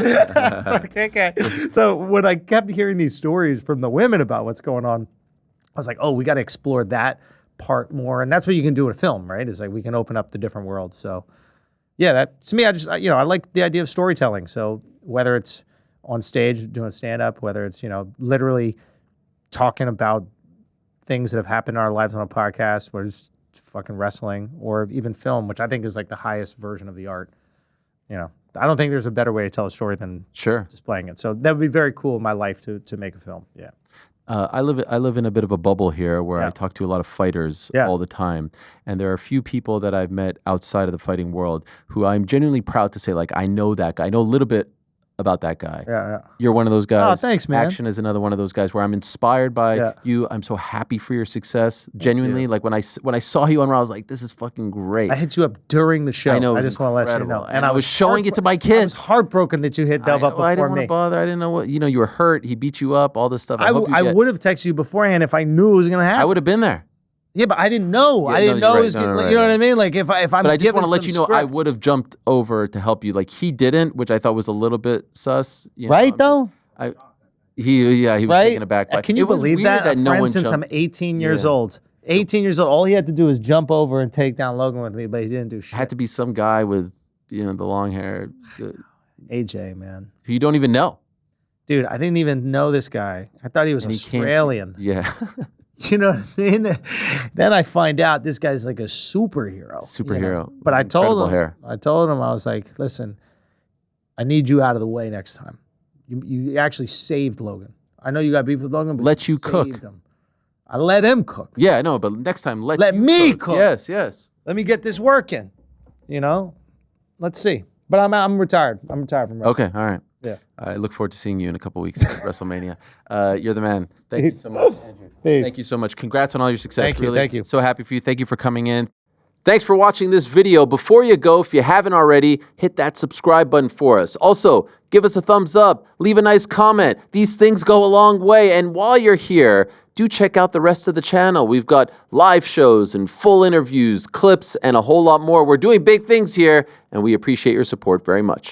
okay. So when I kept hearing these stories from the women about what's going on, I was like, oh, we got to explore that part more. And that's what you can do in a film, right? Is like we can open up the different worlds. So yeah, that to me, I like the idea of storytelling. So whether it's on stage doing stand-up, whether it's, literally talking about things that have happened in our lives on a podcast, where it's fucking wrestling, or even film, which I think is like the highest version of the art. I don't think there's a better way to tell a story than displaying it. So that would be very cool in my life to make a film. Yeah. I live in a bit of a bubble here where I talk to a lot of fighters all the time, and there are a few people that I've met outside of the fighting world who I'm genuinely proud to say, like, I know that guy. I know a little bit about that guy. Yeah. You're one of those guys. Oh, thanks, man. Action is another one of those guys where I'm inspired by you. I'm so happy for your success. Genuinely, like when I saw you on Raw, I was like, this is fucking great. I hit you up during the show. I know. I just want to let you know. And I was showing it to my kids. I was heartbroken that you hit Dove up before me. I didn't want to bother. I didn't know what, you were hurt. He beat you up, all this stuff. I would have texted you beforehand if I knew it was going to happen. I would have been there. Yeah, but I didn't know. I didn't know it was. You know what I mean? Like if I'm. But I just want to let you know, I would have jumped over to help you. Like he didn't, which I thought was a little bit sus. Right though. He was taken aback. Can you believe that? No one since I'm 18 years old. 18 years old. All he had to do was jump over and take down Logan with me, but he didn't do shit. Had to be some guy with the long hair. AJ, man. Who you don't even know. Dude, I didn't even know this guy. I thought he was Australian. Yeah. You know what I mean? Then I find out this guy's like a superhero. But I told him, I was like, listen, I need you out of the way next time. You actually saved Logan. I know you got beef with Logan, but let you cook. Him. I let him cook. Yeah, no, but next time let me cook. Yes. Let me get this working. Let's see. But I'm retired. I'm retired from wrestling. Okay, all right. Yeah. I look forward to seeing you in a couple weeks at WrestleMania. You're the man. Thank you so much, Andrew. Peace. Thank you so much. Congrats on all your success. Thank you. So happy for you. Thank you for coming in. Thanks for watching this video. Before you go, if you haven't already, hit that subscribe button for us. Also, give us a thumbs up. Leave a nice comment. These things go a long way. And while you're here, do check out the rest of the channel. We've got live shows and full interviews, clips, and a whole lot more. We're doing big things here, and we appreciate your support very much.